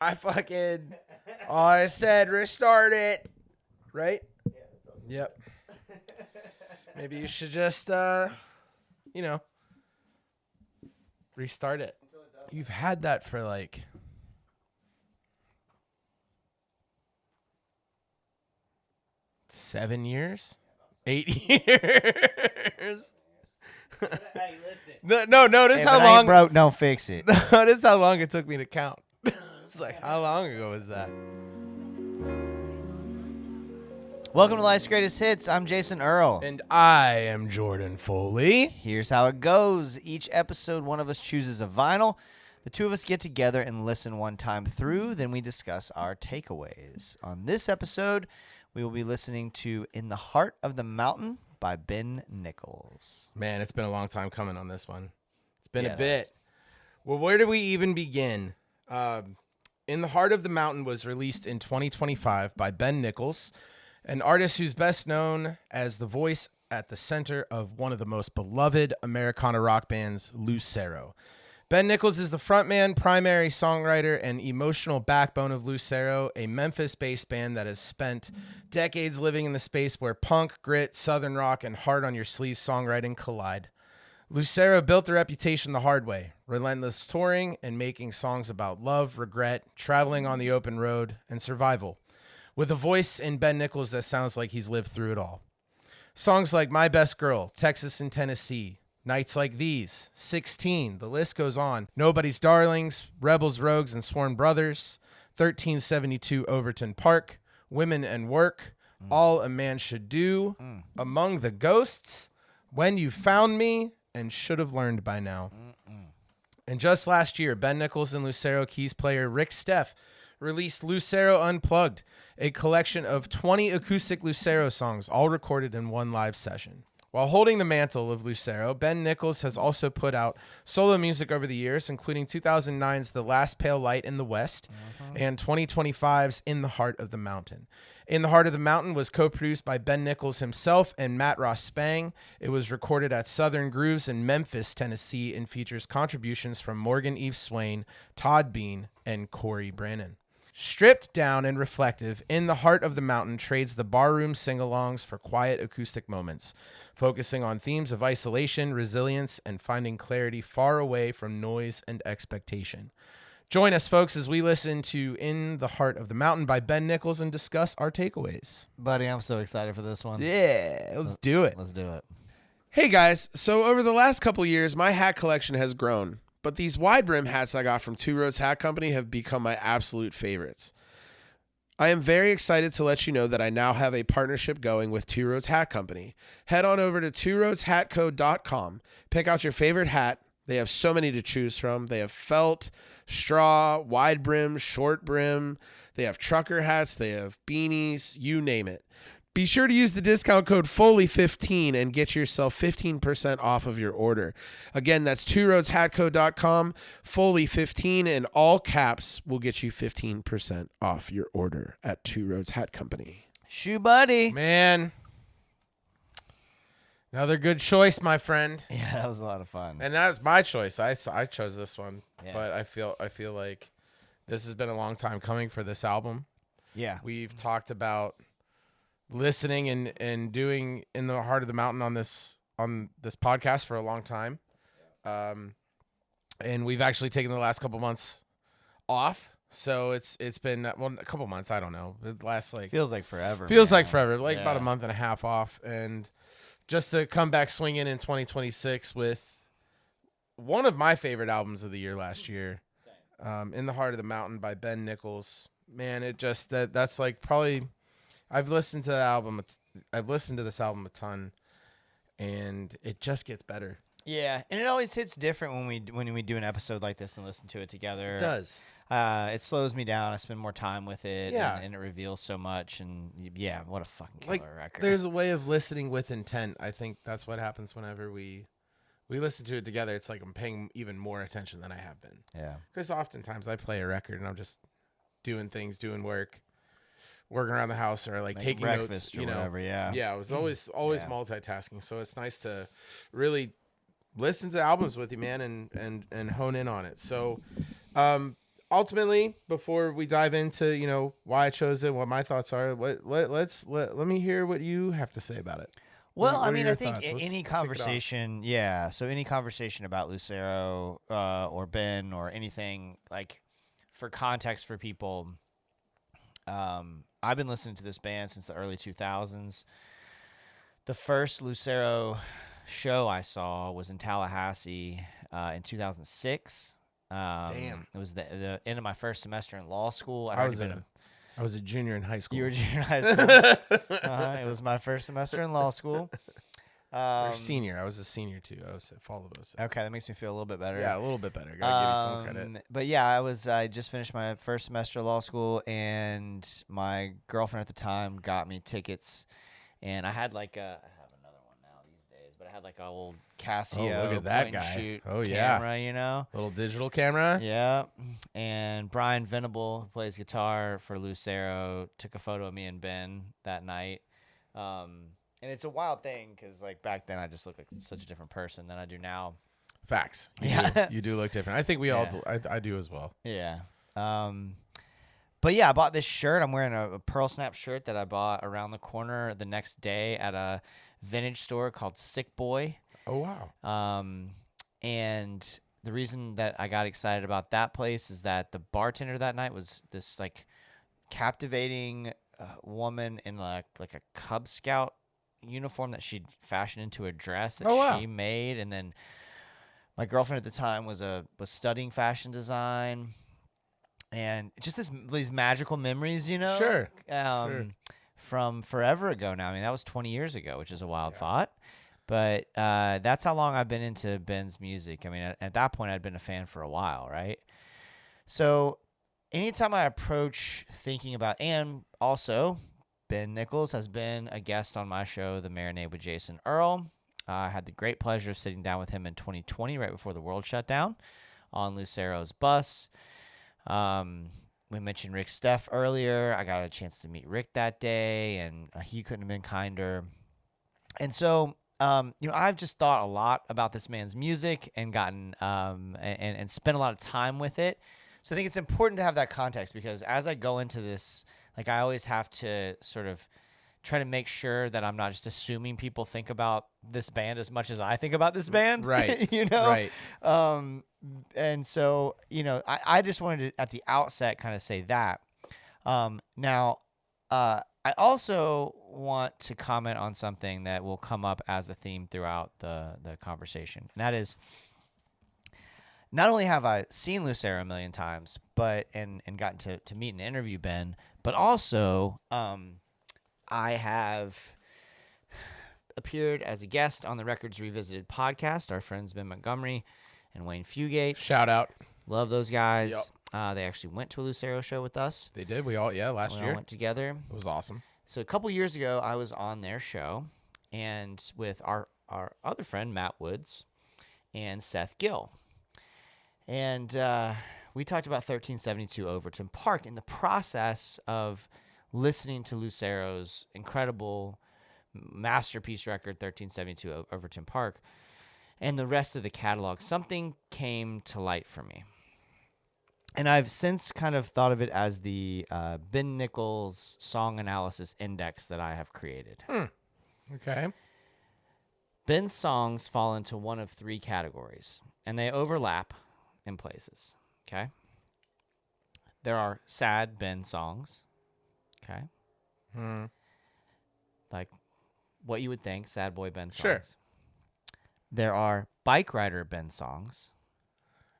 I said restart it. Right? Yep. Maybe you should just, restart it. You've had that for like 7 years? 8 years? Hey, listen. No, notice If how it long ain't broke, don't fix it. notice how long it took me to count. It's like, how long ago was that? Welcome to Life's Greatest Hits. I'm Jason Earle. And I am Jordan Foley. Here's how it goes. Each episode, one of us chooses a vinyl. The two of us get together and listen one time through. Then we discuss our takeaways. On this episode, we will be listening to In the Heart of the Mountain by Ben Nichols. Man, it's been a long time coming on this one. It's been Yeah, a it bit. has. Well, where do we even begin? In the Heart of the Mountain was released in 2025 by Ben Nichols, an artist who's best known as the voice at the center of one of the most beloved Americana rock bands, Lucero. Ben Nichols is the frontman, primary songwriter, and emotional backbone of Lucero, a Memphis-based band that has spent decades living in the space where punk, grit, southern rock, and hard-on-your-sleeve songwriting collide. Lucero built their reputation the hard way, relentless touring and making songs about love, regret, traveling on the open road, and survival, with a voice in Ben Nichols that sounds like he's lived through it all. Songs like My Best Girl, Texas and Tennessee, Nights Like These, 16, the list goes on. Nobody's Darlings, Rebels, Rogues, and Sworn Brothers, 1372 Overton Park, Women and Work, All a Man Should Do, Among the Ghosts, When You Found Me, and Should Have Learned by Now. And just last year, Ben Nichols and Lucero keys player Rick Steff released Lucero Unplugged, a collection of 20 acoustic Lucero songs, all recorded in one live session. While holding the mantle of Lucero, Ben Nichols has also put out solo music over the years, including 2009's The Last Pale Light in the West and 2025's In the Heart of the Mountain. In the Heart of the Mountain was co-produced by Ben Nichols himself and Matt Ross Spang. It was recorded at Southern Grooves in Memphis, Tennessee, and features contributions from Morgan Eve Swain, Todd Bean, and Corey Brannon. Stripped down and reflective, In the Heart of the Mountain trades the barroom sing-alongs for quiet acoustic moments, focusing on themes of isolation, resilience, and finding clarity far away from noise and expectation. Join us, folks, as we listen to In the Heart of the Mountain by Ben Nichols and discuss our takeaways. Buddy, I'm so excited for this one. Yeah, let's do it. Let's do it. Hey, guys. So over the last couple years, my hat collection has grown. But these wide brim hats I got from Two Roads Hat Company have become my absolute favorites. I am very excited to let you know that I now have a partnership going with Two Roads Hat Company. Head on over to tworoadshatco.com. Pick out your favorite hat. They have so many to choose from. They have felt, straw, wide brim, short brim. They have trucker hats. They have beanies, you name it. Be sure to use the discount code Foley15 and get yourself 15% off of your order. Again, that's tworoadshatco.com. Foley15 in all caps will get you 15% off your order at Two Roads Hat Company. Shoe buddy. Man, another good choice, my friend. Yeah, that was a lot of fun. And that was my choice. I chose this one, Yeah. but I feel like this has been a long time coming for this album. Yeah. We've talked about listening and doing In the Heart of the Mountain on this podcast for a long time. And we've actually taken the last couple months off. So it's been, a couple months. I don't know. It lasts like, Feels like forever. like forever, about a Yeah. month and a half off. And just to come back swinging in 2026 with one of my favorite albums of the year last year, In the Heart of the Mountain by Ben Nichols. Man, it just, that's like probably, I've listened to the album. I've listened to this album a ton, and it just gets better. Yeah, and it always hits different when we do an episode like this and listen to it together. It does. It slows me down. I spend more time with it. Yeah. and it reveals so much. And yeah, what a fucking killer Like, record. there's a way of listening with intent. I think that's what happens whenever we listen to it together. It's like I'm paying even more attention than I have been. Yeah. Because oftentimes I play a record and I'm just doing things, doing work, working around the house, or like Making taking breakfast notes, or whatever. Yeah. Yeah, I was always Yeah. multitasking. So it's nice to really listen to albums with you, man, and hone in on it. So ultimately, before we dive into, why I chose it, what my thoughts are, let me hear what you have to say about it. Well, What I are mean, your I think thoughts? Let's any kick it off. conversation, so any conversation about Lucero or Ben or anything, like, for context for people, I've been listening to this band since the early 2000s. The first Lucero show I saw was in Tallahassee in 2006. Damn. It was the end of my first semester in law school. I was a junior in high school. You were junior in high school. It was my first semester in law school. Or senior. I was a senior too. I was at Fall of 06. Okay, that makes me feel a little bit better. Yeah, a little bit better. Gotta give you some credit. But yeah, I just finished my first semester of law school, and my girlfriend at the time got me tickets, and I had like I have another one now these days, but I had like a old Casio look at that point and guy. shoot Oh, yeah. camera, Little digital camera. Yeah, and Brian Venable, who plays guitar for Lucero, took a photo of me and Ben that night. And it's a wild thing because, like, back then I just looked like such a different person than I do now. Facts. You do look different. I think we all do. I do as well. Yeah. But yeah, I bought this shirt. I'm wearing a Pearl Snap shirt that I bought around the corner the next day at a vintage store called Sick Boy. Oh, wow. And the reason that I got excited about that place is that the bartender that night was this, like, captivating woman in, like a Cub Scout uniform that she'd fashioned into a dress that she made. And then my girlfriend at the time was studying fashion design, and just these magical memories, Sure. From forever ago now. I mean, that was 20 years ago, which is a wild thought, but that's how long I've been into Ben's music. I mean, at that point I'd been a fan for a while, right? So anytime I approach thinking about, and also Ben Nichols has been a guest on my show, The Marinade with Jason Earle. I had the great pleasure of sitting down with him in 2020, right before the world shut down, on Lucero's bus. We mentioned Rick Steff earlier. I got a chance to meet Rick that day, and he couldn't have been kinder. And so, I've just thought a lot about this man's music and gotten and spent a lot of time with it. So I think it's important to have that context, because as I go into this, like, I always have to sort of try to make sure that I'm not just assuming people think about this band as much as I think about this band. Right. Right. And so, I just wanted to, at the outset, kind of say that. Now, I also want to comment on something that will come up as a theme throughout the conversation. And that is, not only have I seen Lucero a million times, but and gotten to meet and interview Ben, but also I have appeared as a guest on the Records Revisited podcast. Our friends Ben Montgomery and Wayne Fugate. Shout out. Love those guys. Yep. They actually went to a Lucero show with us. They did. Last We year. all went together. It was awesome. So a couple years ago, I was on their show, and with our other friend, Matt Woods, and Seth Gill. And we talked about 1372 Overton Park in the process of listening to Lucero's incredible masterpiece record, 1372 Overton Park, and the rest of the catalog. Something came to light for me. And I've since kind of thought of it as the Ben Nichols song analysis index that I have created. Okay. Ben's songs fall into one of three categories, and they overlap in places. Okay. There are sad Ben songs. Okay. Like what you would think, sad boy Ben songs. Sure. There are bike rider Ben songs.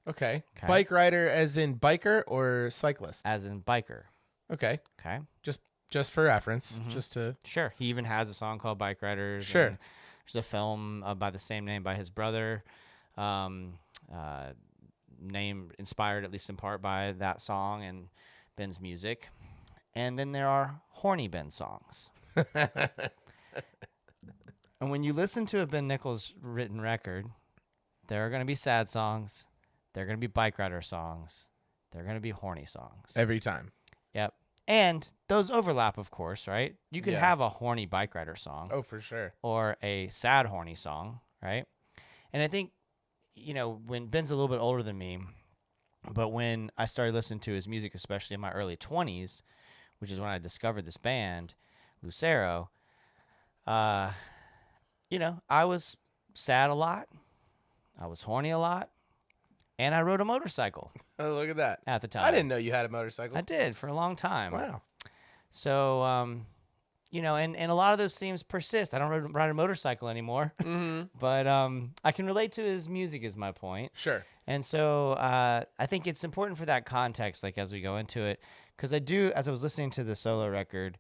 Okay. Okay. Bike rider as in biker or cyclist? As in biker. Okay. Okay. Just for reference. Mhm. Just to. Sure. He even has a song called Bike Riders. Sure. And there's a film by the same name by his brother. Name inspired at least in part by that song and Ben's music. And then there are horny Ben songs. And when you listen to a Ben Nichols written record, there are going to be sad songs. There are going to be bike rider songs. There are going to be horny songs. Every time. Yep. And those overlap, of course, right? You could Yeah. have a horny bike rider song. Oh, for sure. Or a sad horny song, right? And I think, when Ben's a little bit older than me, But when I started listening to his music, especially in my early 20s, which is when I discovered this band, Lucero, I was sad a lot. I was horny a lot. And I rode a motorcycle Oh, look at that. at the time. I didn't know you had a motorcycle. I did for a long time. Wow. So, and a lot of those themes persist. I don't ride a motorcycle anymore, but I can relate to his music is my point. Sure. And so I think it's important for that context, like as we go into it, because as I was listening to the solo record,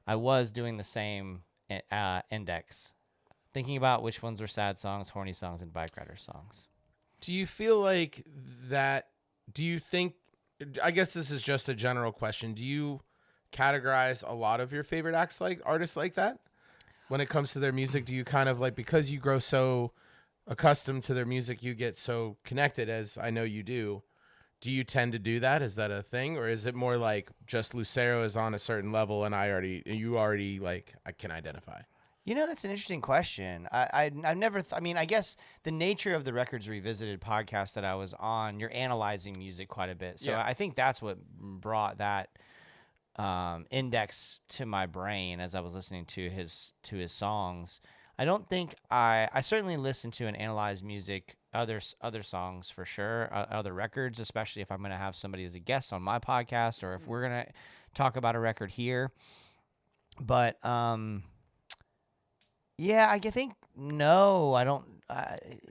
I was doing the same index, thinking about which ones were sad songs, horny songs, and bike rider songs. Do you feel like that? Do you think? I guess this is just a general question. Do you categorize a lot of your favorite artists like that? When it comes to their music, do you kind of like, because you grow so accustomed to their music, you get so connected, as I know you do? Do you tend to do that? Is that a thing, or is it more like just Lucero is on a certain level and you already like I can identify? That's an interesting question. I never, I guess the nature of the Records Revisited podcast that I was on, you're analyzing music quite a bit. So Yeah. I think that's what brought that index to my brain as I was listening to his songs. I don't think I certainly listen to and analyze music, other songs for sure, other records, especially if I'm going to have somebody as a guest on my podcast or if we're going to talk about a record here. But, yeah, I think no, I don't.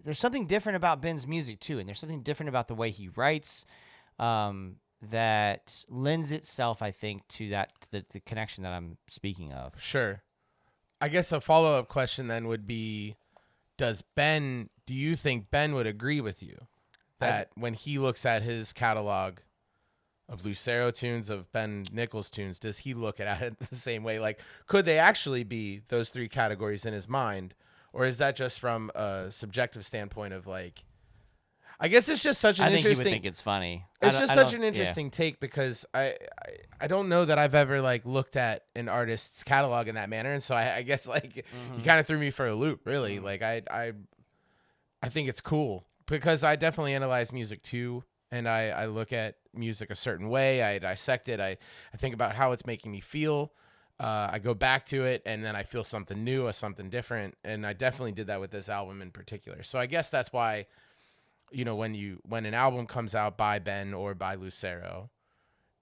There's something different about Ben's music too, and there's something different about the way he writes that lends itself, I think, to the connection that I'm speaking of. Sure. I guess a follow-up question then would be, do you think Ben would agree with you that when he looks at his catalog of Lucero tunes, of Ben Nichols tunes, does he look at it the same way? Like, could they actually be those three categories in his mind? Or is that just from a subjective standpoint of like, I guess it's just such an interesting... I think he would think it's funny. It's just such an interesting take because I don't know that I've ever like looked at an artist's catalog in that manner. And so I guess like you kind of threw me for a loop, really. Like I think it's cool because I definitely analyze music too. And I look at music a certain way. I dissect it. I think about how it's making me feel. I go back to it, and then I feel something new or something different. And I definitely did that with this album in particular. So I guess that's why, when an album comes out by Ben or by Lucero,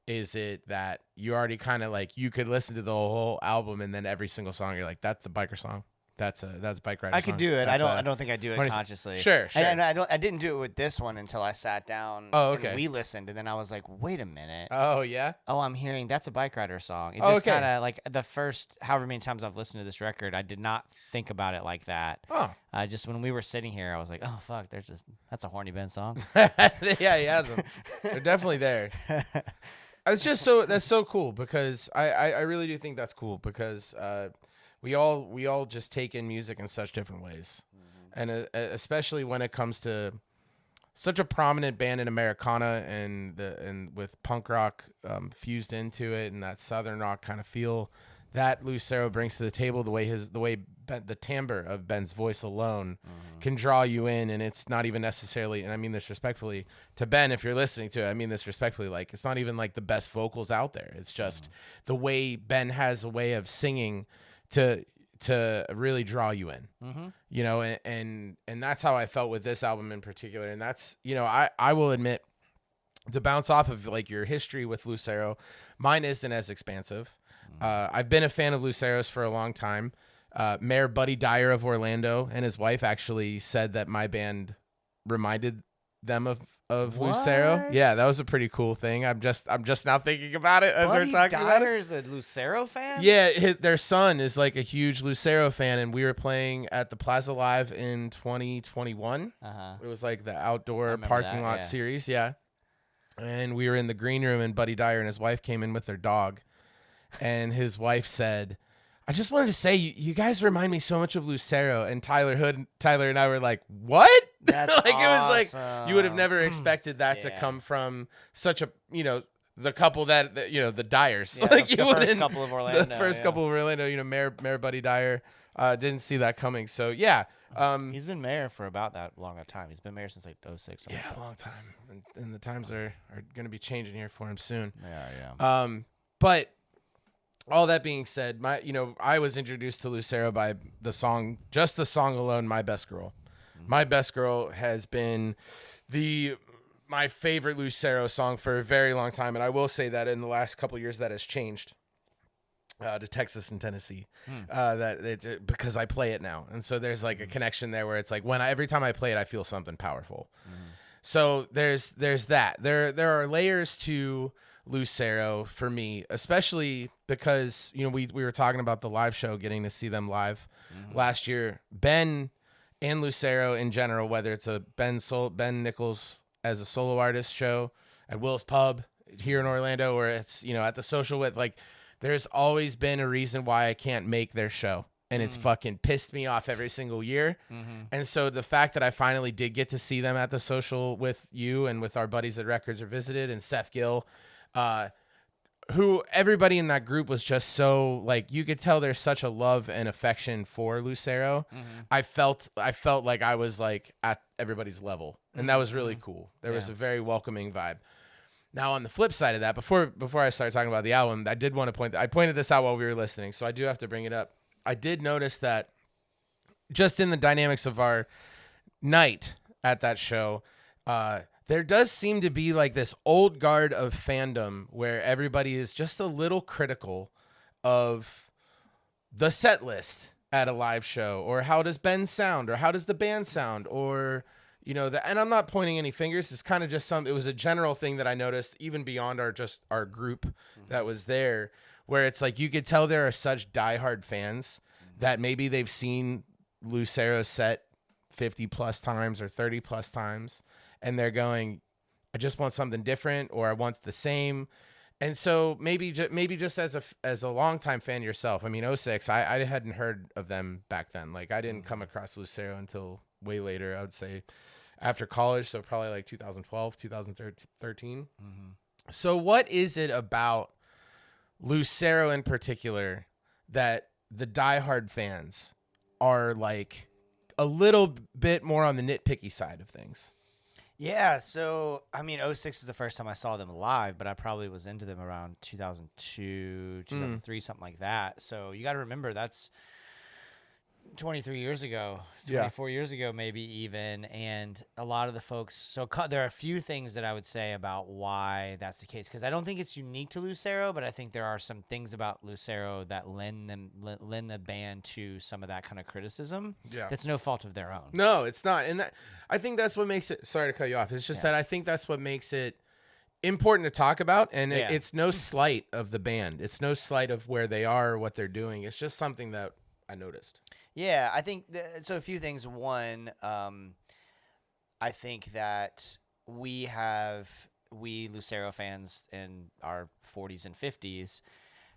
is it that you already kind of like, you could listen to the whole album and then every single song you're like, that's a biker song. That's a bike rider. I could song. do it. That's I don't think I do it consciously. Sure. And I didn't do it with this one until I sat down. Oh, okay. And we listened, and then I was like, wait a minute. Oh yeah. Oh, I'm hearing that's a bike rider song. It Oh, just okay. kind of like the first however many times I've listened to this record, I did not think about it like that. Oh. Just when we were sitting here, I was like, oh fuck, that's a horny Ben song. Yeah, he has them. They're definitely there. It's just that's so cool because I really do think that's cool because we all just take in music in such different ways, and especially when it comes to such a prominent band in Americana and with punk rock fused into it and that southern rock kind of feel that Lucero brings to the table, the timbre of Ben's voice alone can draw you in, and it's not even necessarily, and I mean this respectfully to Ben, if you're listening to it, I mean this respectfully, like it's not even like the best vocals out there. It's just the way Ben has a way of singing to really draw you in, and that's how I felt with this album in particular. And that's, I will admit, to bounce off of like your history with Lucero, mine isn't as expansive. I've been a fan of Lucero's for a long time. Mayor Buddy Dyer of Orlando and his wife actually said that my band reminded them of Lucero. Yeah, that was a pretty cool thing. I'm just now thinking about it as we're talking about it. Buddy Dyer is a Lucero fan? Yeah, their son is like a huge Lucero fan, and we were playing at the Plaza Live in 2021. It was like the outdoor parking lot series, yeah. And we were in the green room, and Buddy Dyer and his wife came in with their dog, and his wife said, I just wanted to say, you guys remind me so much of Lucero. And Tyler and I were like, what? That's like awesome. It was like, you would have never expected that to come from such a, the couple that you know, the Dyers. Yeah, Like the you first wouldn't. couple of Orlando. The first couple of Orlando. You know, Mayor Buddy Dyer. Didn't see that coming. So yeah. He's been mayor for about that long a time. He's been mayor since like 06. Yeah, a long time. And the times are going to be changing here for him soon. Yeah. But all that being said, I was introduced to Lucero by just the song alone, My Best Girl. Mm-hmm. My Best Girl has been my favorite Lucero song for a very long time. And I will say that in the last couple of years that has changed to Texas and Tennessee, because I play it now. And so there's like a connection there where it's like every time I play it, I feel something powerful. Mm-hmm. So there's that. There are layers to Lucero for me, especially because, you know, we were talking about the live show, getting to see them live last year. Ben and Lucero in general, whether it's a Ben Nichols as a solo artist show at Will's Pub here in Orlando, or it's, you know, at the Social with, like, there's always been a reason why I can't make their show. And it's fucking pissed me off every single year. Mm-hmm. And so the fact that I finally did get to see them at the Social with you and with our buddies at Records Revisited and Seth Gill, who everybody in that group was just so, like, you could tell there's such a love and affection for Lucero. Mm-hmm. I felt like I was like at everybody's level, and that was really cool. There was a very welcoming vibe. Now, on the flip side of that, before I start talking about the album, I did want to I pointed this out while we were listening, so I do have to bring it up. I did notice that just in the dynamics of our night at that show, there does seem to be like this old guard of fandom where everybody is just a little critical of the set list at a live show, or how does Ben sound, or how does the band sound, or, you know, and I'm not pointing any fingers. It's kind of just it was a general thing that I noticed even beyond our group that was there, where it's like you could tell there are such diehard fans that maybe they've seen Lucero set 50 plus times or 30 plus times, and they're going, I just want something different, or I want the same. And so maybe just as a longtime fan yourself, I mean, 06, I hadn't heard of them back then. Like, I didn't come across Lucero until way later, I would say after college. So probably like 2012, 2013. Mm-hmm. So what is it about Lucero in particular that the diehard fans are like a little bit more on the nitpicky side of things? Yeah, so, I mean, 06 is the first time I saw them live, but I probably was into them around 2002, 2003, something like that. So you got to remember, that's 23 years ago, 24 years ago, maybe even. And a lot of the folks, so there are a few things that I would say about why that's the case, because I don't think it's unique to Lucero, but I think there are some things about Lucero that lend the band to some of that kind of criticism. Yeah. That's no fault of their own. No, it's not. And I think that's what makes it, sorry to cut you off. It's just that I think that's what makes it important to talk about. And it's no slight of the band. It's no slight of where they are or what they're doing. It's just something that I noticed. Yeah, I think so. A few things. One, I think that we Lucero fans in our 40s and 50s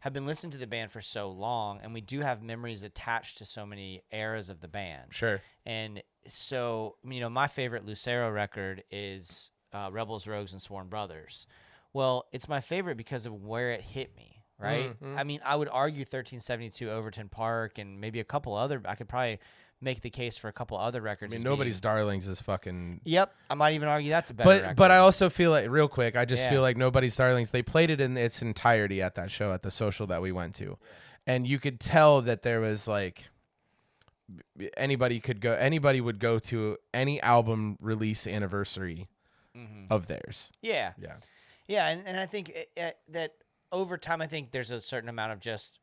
have been listening to the band for so long, and we do have memories attached to so many eras of the band. Sure. And so, you know, my favorite Lucero record is Rebels, Rogues, and Sworn Brothers. Well, it's my favorite because of where it hit me. Right? Mm-hmm. I mean, I would argue 1372 Overton Park and maybe a couple other. I could probably make the case for a couple other records. I mean, Nobody's Darlings is fucking. Yep, I might even argue that's a better record. But I also feel like, real quick, I just feel like Nobody's Darlings, they played it in its entirety at that show at the Social that we went to, and you could tell that there was like anybody would go to any album release anniversary of theirs. Yeah, and I think that. Over time, I think there's a certain amount of just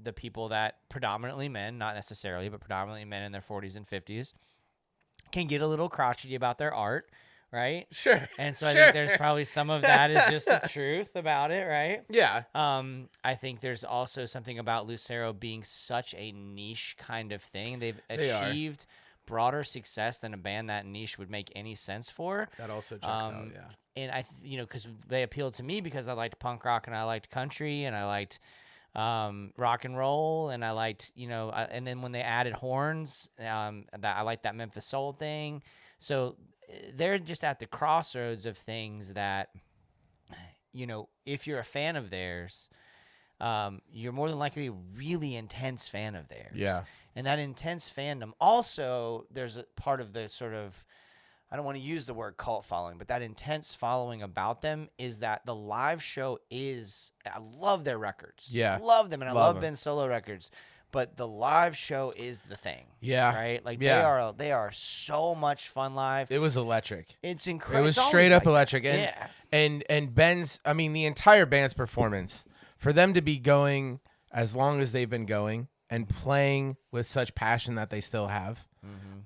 the people that predominantly men, not necessarily, but predominantly men in their 40s and 50s can get a little crotchety about their art, right? Sure. And so I think there's probably some of that is just the truth about it, right? Yeah. I think there's also something about Lucero being such a niche kind of thing. They've achieved broader success than a band that niche would make any sense for. That also checks out, yeah. And because they appealed to me because I liked punk rock and I liked country and I liked rock and roll and I liked, and then when they added horns, that I liked that Memphis soul thing. So they're just at the crossroads of things that if you're a fan of theirs, you're more than likely a really intense fan of theirs. Yeah. And that intense fandom, also, there's a part of the sort of, I don't want to use the word cult following, but that intense following about them is that the live show I love their records. Yeah. Love them, and I Love love Ben's solo records. But the live show is the thing. Yeah. Right? Like, Yeah. they are so much fun live. It was electric. It's incredible. It was straight up electric. And, yeah. and Ben's, I mean, the entire band's performance, for them to be going as long as they've been going and playing with such passion that they still have,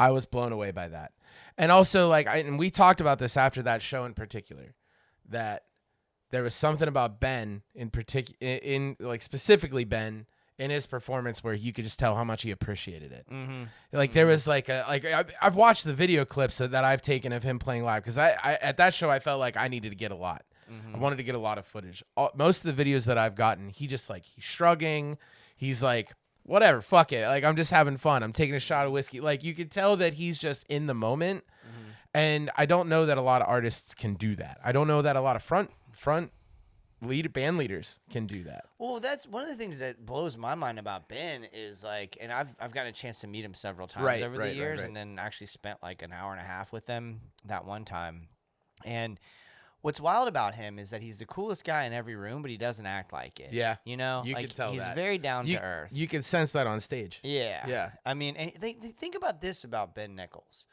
I was blown away by that. And also, like, and we talked about this after that show in particular, that there was something about Ben in particular, like specifically Ben in his performance, where you could just tell how much he appreciated it. Like there was like I've watched the video clips that I've taken of him playing live, because I at that show I felt like I needed to get a lot. I wanted to get a lot of footage. Most of the videos that I've gotten, he's shrugging. He's like, whatever, fuck it. Like, I'm just having fun. I'm taking a shot of whiskey. Like, you could tell that he's just in the moment. And I don't know that a lot of artists can do that. I don't know that a lot of front band leaders can do that. Well, that's one of the things that blows my mind about Ben is, like, and I've gotten a chance to meet him several times over the years, and then actually spent like an hour and a half with them that one time. And what's wild about him is that he's the coolest guy in every room, but he doesn't act like it. Yeah. You know? You like, can tell he's that. very down to earth. You can sense that on stage. Yeah. Yeah. I mean, and they think about this about Ben Nichols.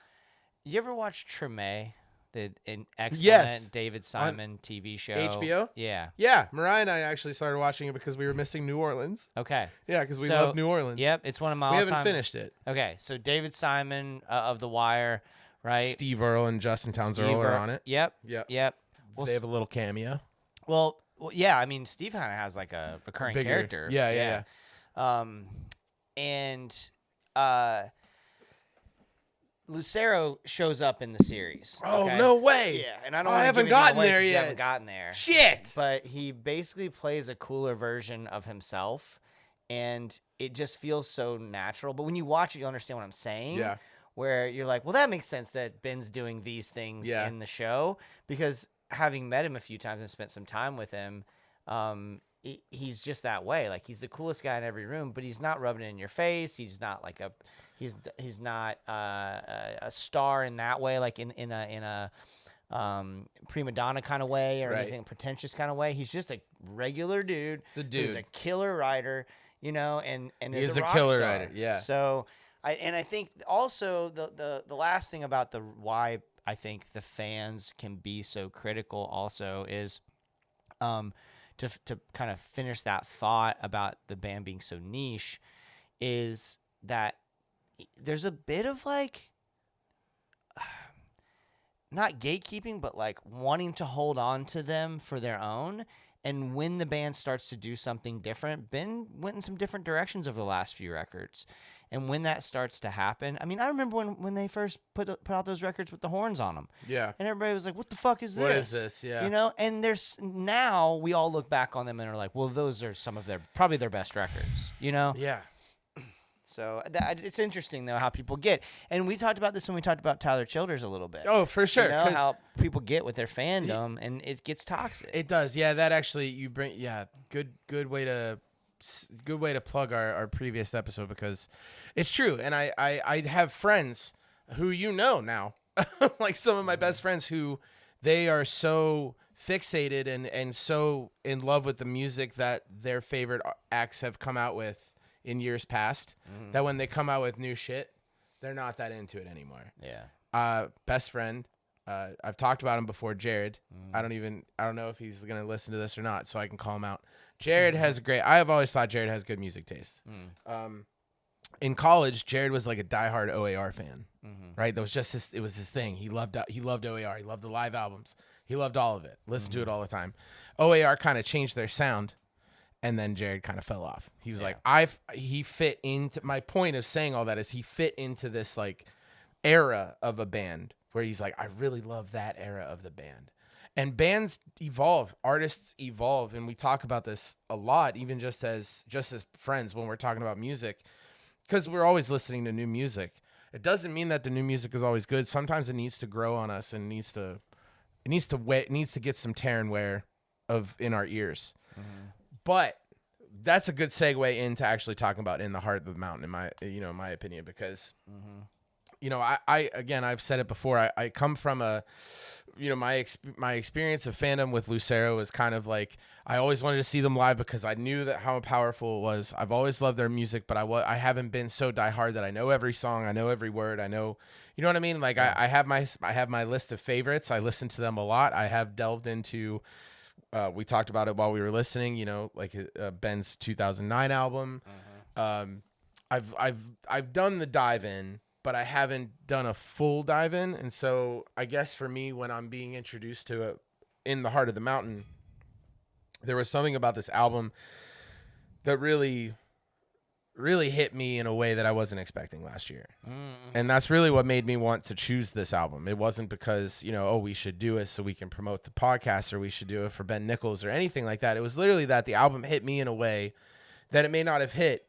You ever watch Treme, the excellent David Simon TV show? HBO? Yeah. Yeah. Mariah and I actually started watching it because we were missing New Orleans. Okay. Yeah, because we love New Orleans. Yep. It's one of my We all-time. haven't finished it. Okay. So David Simon of The Wire, right? Steve Earle and Justin Townes Earle are on it. Yep. Yep. Yep. Well, they have a little cameo. Well, yeah. I mean, Steve kind of has like a recurring character. Yeah. Lucero shows up in the series. Oh, okay? no way. Yeah, and I don't. I haven't give gotten away there since you yet. haven't gotten there. Shit. But he basically plays a cooler version of himself, and it just feels so natural. But when you watch it, you understand what I'm saying. Yeah. Where you're like, well, that makes sense that Ben's doing these things in the show, because having met him a few times and spent some time with him, he's just that way. Like, he's the coolest guy in every room, but he's not rubbing it in your face. He's not like he's not a star in that way, like in a prima donna kind of way or anything pretentious kind of way. He's just a regular dude. It's a dude. Who's a killer writer, and He's is a rock killer star. writer. Yeah. So I think also the last thing about why I think the fans can be so critical also is to kind of finish that thought about the band being so niche, is that there's a bit of like not gatekeeping, but like wanting to hold on to them for their own. And when the band starts to do something different, Ben went in some different directions over the last few records. And when that starts to happen, I mean, I remember when they first put out those records with the horns on them. Yeah. And everybody was like, what the fuck is this? What is this? Yeah. And now we all look back on them and are like, well, those are some of probably their best records, Yeah. So it's interesting, though, how people get. And we talked about this when we talked about Tyler Childers a little bit. Oh, for sure. How people get with their fandom, and it gets toxic. It does. Yeah, that actually good way to plug our previous episode, because it's true. And I have friends who now, like some of my best friends, who they are so fixated and so in love with the music that their favorite acts have come out with in years past, that when they come out with new shit, they're not that into it anymore. Yeah. Best friend, I've talked about him before, Jared. I don't know if he's going to listen to this or not, so I can call him out. Jared I have always thought Jared has good music taste. In college, Jared was like a diehard OAR fan, right? That was just it was his thing. He loved OAR. He loved the live albums. He loved all of it. Listened to it all the time. OAR kind of changed their sound, and then Jared kind of fell off. He was like, he fit into, my point of saying all that is he fit into this like era of a band where he's like, I really love that era of the band. And bands evolve, artists evolve, and we talk about this a lot, even just as friends when we're talking about music, because we're always listening to new music. It doesn't mean that the new music is always good. Sometimes it needs to grow on us and needs to get some tear and wear in our ears. But that's a good segue into actually talking about In the Heart of the Mountain, in my opinion, because I've said it before. I come from my experience of fandom with Lucero was kind of like, I always wanted to see them live because I knew that how powerful it was. I've always loved their music, but I haven't been so diehard that I know every song, I know every word, I know, you know what I mean? Like I have my list of favorites. I listen to them a lot. I have delved into, we talked about it while we were listening, like Ben's 2009 album. I've done the dive in, but I haven't done a full dive in. And so I guess for me, when I'm being introduced to it In the Heart of the Mountain, there was something about this album that really, really hit me in a way that I wasn't expecting last year. And that's really what made me want to choose this album. It wasn't because, we should do it so we can promote the podcast, or we should do it for Ben Nichols or anything like that. It was literally that the album hit me in a way that it may not have hit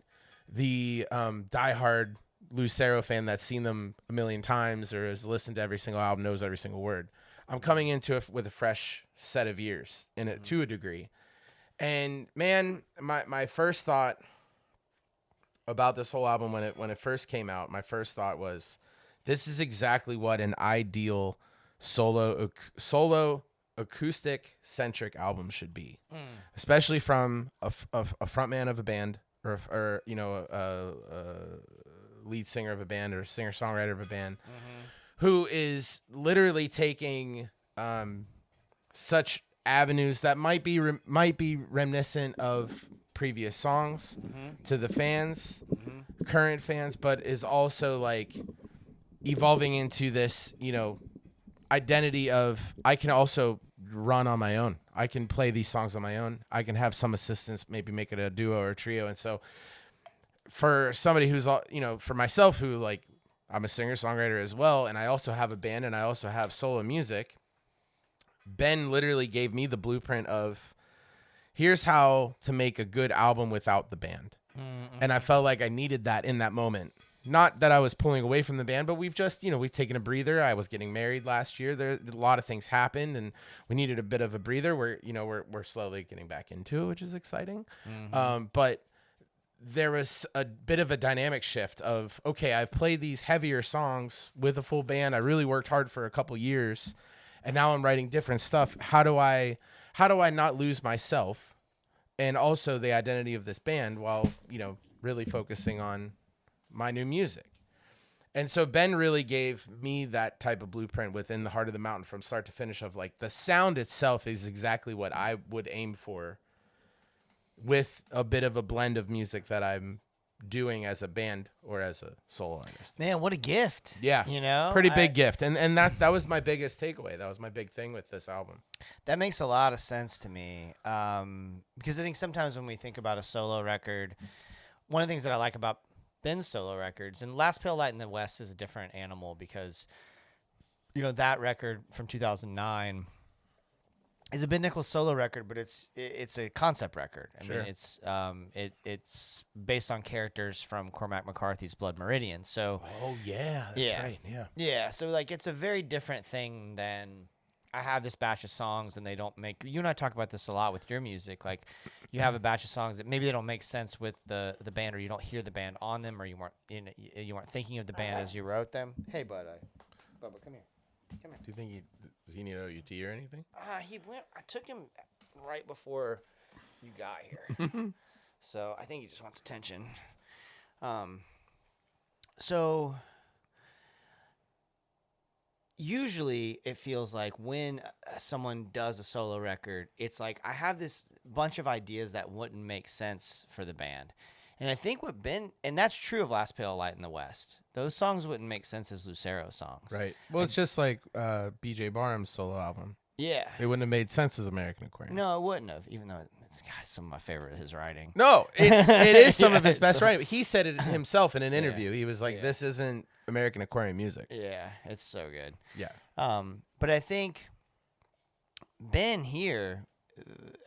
the diehard Lucero fan that's seen them a million times or has listened to every single album, knows every single word. I'm coming into it with a fresh set of ears in it to a degree. And man, my first thought about this whole album when it first came out, my first thought was, this is exactly what an ideal solo acoustic centric album should be, especially from a frontman of a band or lead singer of a band or singer-songwriter of a band who is literally taking such avenues that might be reminiscent of previous songs to the fans, current fans, but is also like evolving into this, identity of, I can also run on my own. I can play these songs on my own. I can have some assistance, maybe make it a duo or a trio. And so for somebody who's, for myself, who like, I'm a singer-songwriter as well, and I also have a band and I also have solo music, Ben literally gave me the blueprint of, here's how to make a good album without the band. And I felt like I needed that in that moment. Not that I was pulling away from the band, but we've just, we've taken a breather. I was getting married last year. There a lot of things happened and we needed a bit of a breather. We're slowly getting back into it, which is exciting. But there was a bit of a dynamic shift of, okay, I've played these heavier songs with a full band. I really worked hard for a couple years and now I'm writing different stuff. How do I not lose myself and also the identity of this band while, really focusing on my new music? And so Ben really gave me that type of blueprint within the Heart of the Mountain from start to finish of like, the sound itself is exactly what I would aim for with a bit of a blend of music that I'm doing as a band or as a solo artist. Man, what a gift. Yeah. Pretty big gift. And that was my biggest takeaway. That was my big thing with this album. That makes a lot of sense to me. Because I think sometimes when we think about a solo record, one of the things that I like about Ben's solo records, and Last Pale Light in the West is a different animal because, that record from 2009 is a Ben Nichols solo record, but it's a concept record. I mean, it's based on characters from Cormac McCarthy's Blood Meridian. So, that's right. Yeah. So like, it's a very different thing than I have this batch of songs and they don't make. You and I talk about this a lot with your music. Like, you have a batch of songs that maybe they don't make sense with the band, or you don't hear the band on them, or you weren't thinking of the band as you wrote them. Hey, Bubba, come here. Do you think does he need OUT or anything? He went. I took him right before you got here, so I think he just wants attention. So usually it feels like when someone does a solo record, it's like I have this bunch of ideas that wouldn't make sense for the band. And I think and that's true of Last Pale Light in the West. Those songs wouldn't make sense as Lucero songs. Right. Well, it's just like BJ Barham's solo album. Yeah. It wouldn't have made sense as American Aquarium. No, it wouldn't have, even though it's some of my favorite of his writing. No, it is some of his best writing. He said it himself in an interview. He was like, this isn't American Aquarium music. Yeah, it's so good. Yeah. But I think Ben here,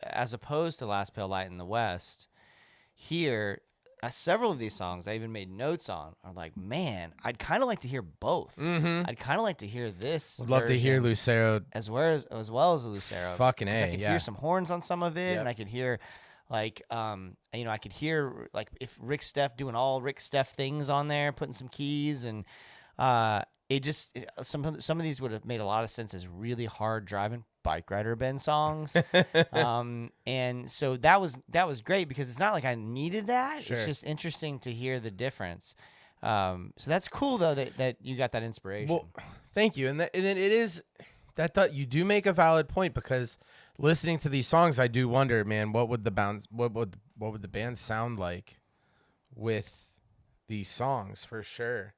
as opposed to Last Pale Light in the West, here several of these songs I even made notes on are like, man, I'd kind of like to hear both. I'd kind of like to hear this. Would love to hear version Lucero. as well as the Lucero. Fucking A, I could yeah. hear some horns on some of it, Yep. and I could hear like I could hear like if Rick Steff doing all Rick Steff things on there, putting some keys, and some of these would have made a lot of sense as really hard driving bike rider Ben songs. And so that was great because it's not like I needed that. Sure. It's just interesting to hear the difference. So that's cool though that you got that inspiration. Well, thank you. And it is that you do make a valid point, because listening to these songs, I do wonder, man, what would the band sound like with these songs, for sure.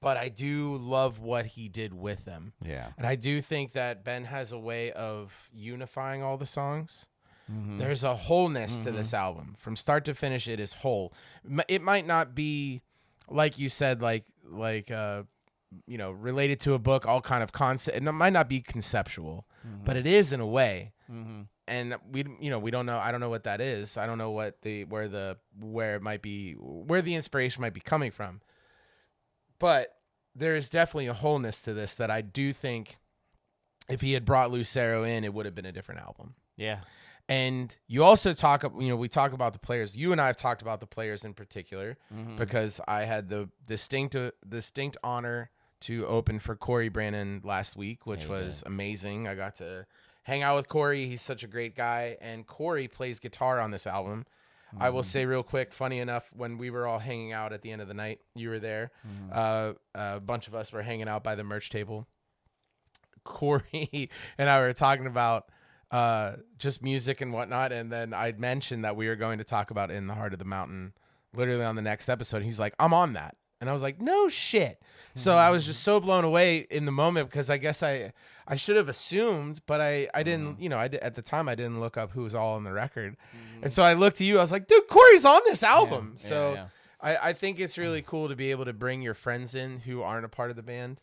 But I do love what he did with them. Yeah. And I do think that Ben has a way of unifying all the songs. There's a wholeness to this album. From start to finish, it is whole. It might not be, like you said, like related to a book, all kind of concept. It might not be conceptual, but it is in a way. And we don't know. I don't know what that is. I don't know where the inspiration might be coming from. But there is definitely a wholeness to this that I do think if he had brought Lucero in, it would have been a different album. Yeah. And you also we talk about the players. You and I have talked about the players in particular because I had the distinct honor to open for Corey Brannon last week, which was amazing. I got to hang out with Corey. He's such a great guy. And Corey plays guitar on this album. I will say real quick, funny enough, when we were all hanging out at the end of the night, you were there. A bunch of us were hanging out by the merch table. Corey and I were talking about just music and whatnot. And then I mentioned that we were going to talk about In the Heart of the Mountain literally on the next episode. He's like, I'm on that. And I was like, no shit. So I was just so blown away in the moment because I guess I should have assumed, but I didn't, at the time I didn't look up who was all on the record. And so I looked to you, I was like, dude, Corey's on this album. I think it's really cool to be able to bring your friends in who aren't a part of the band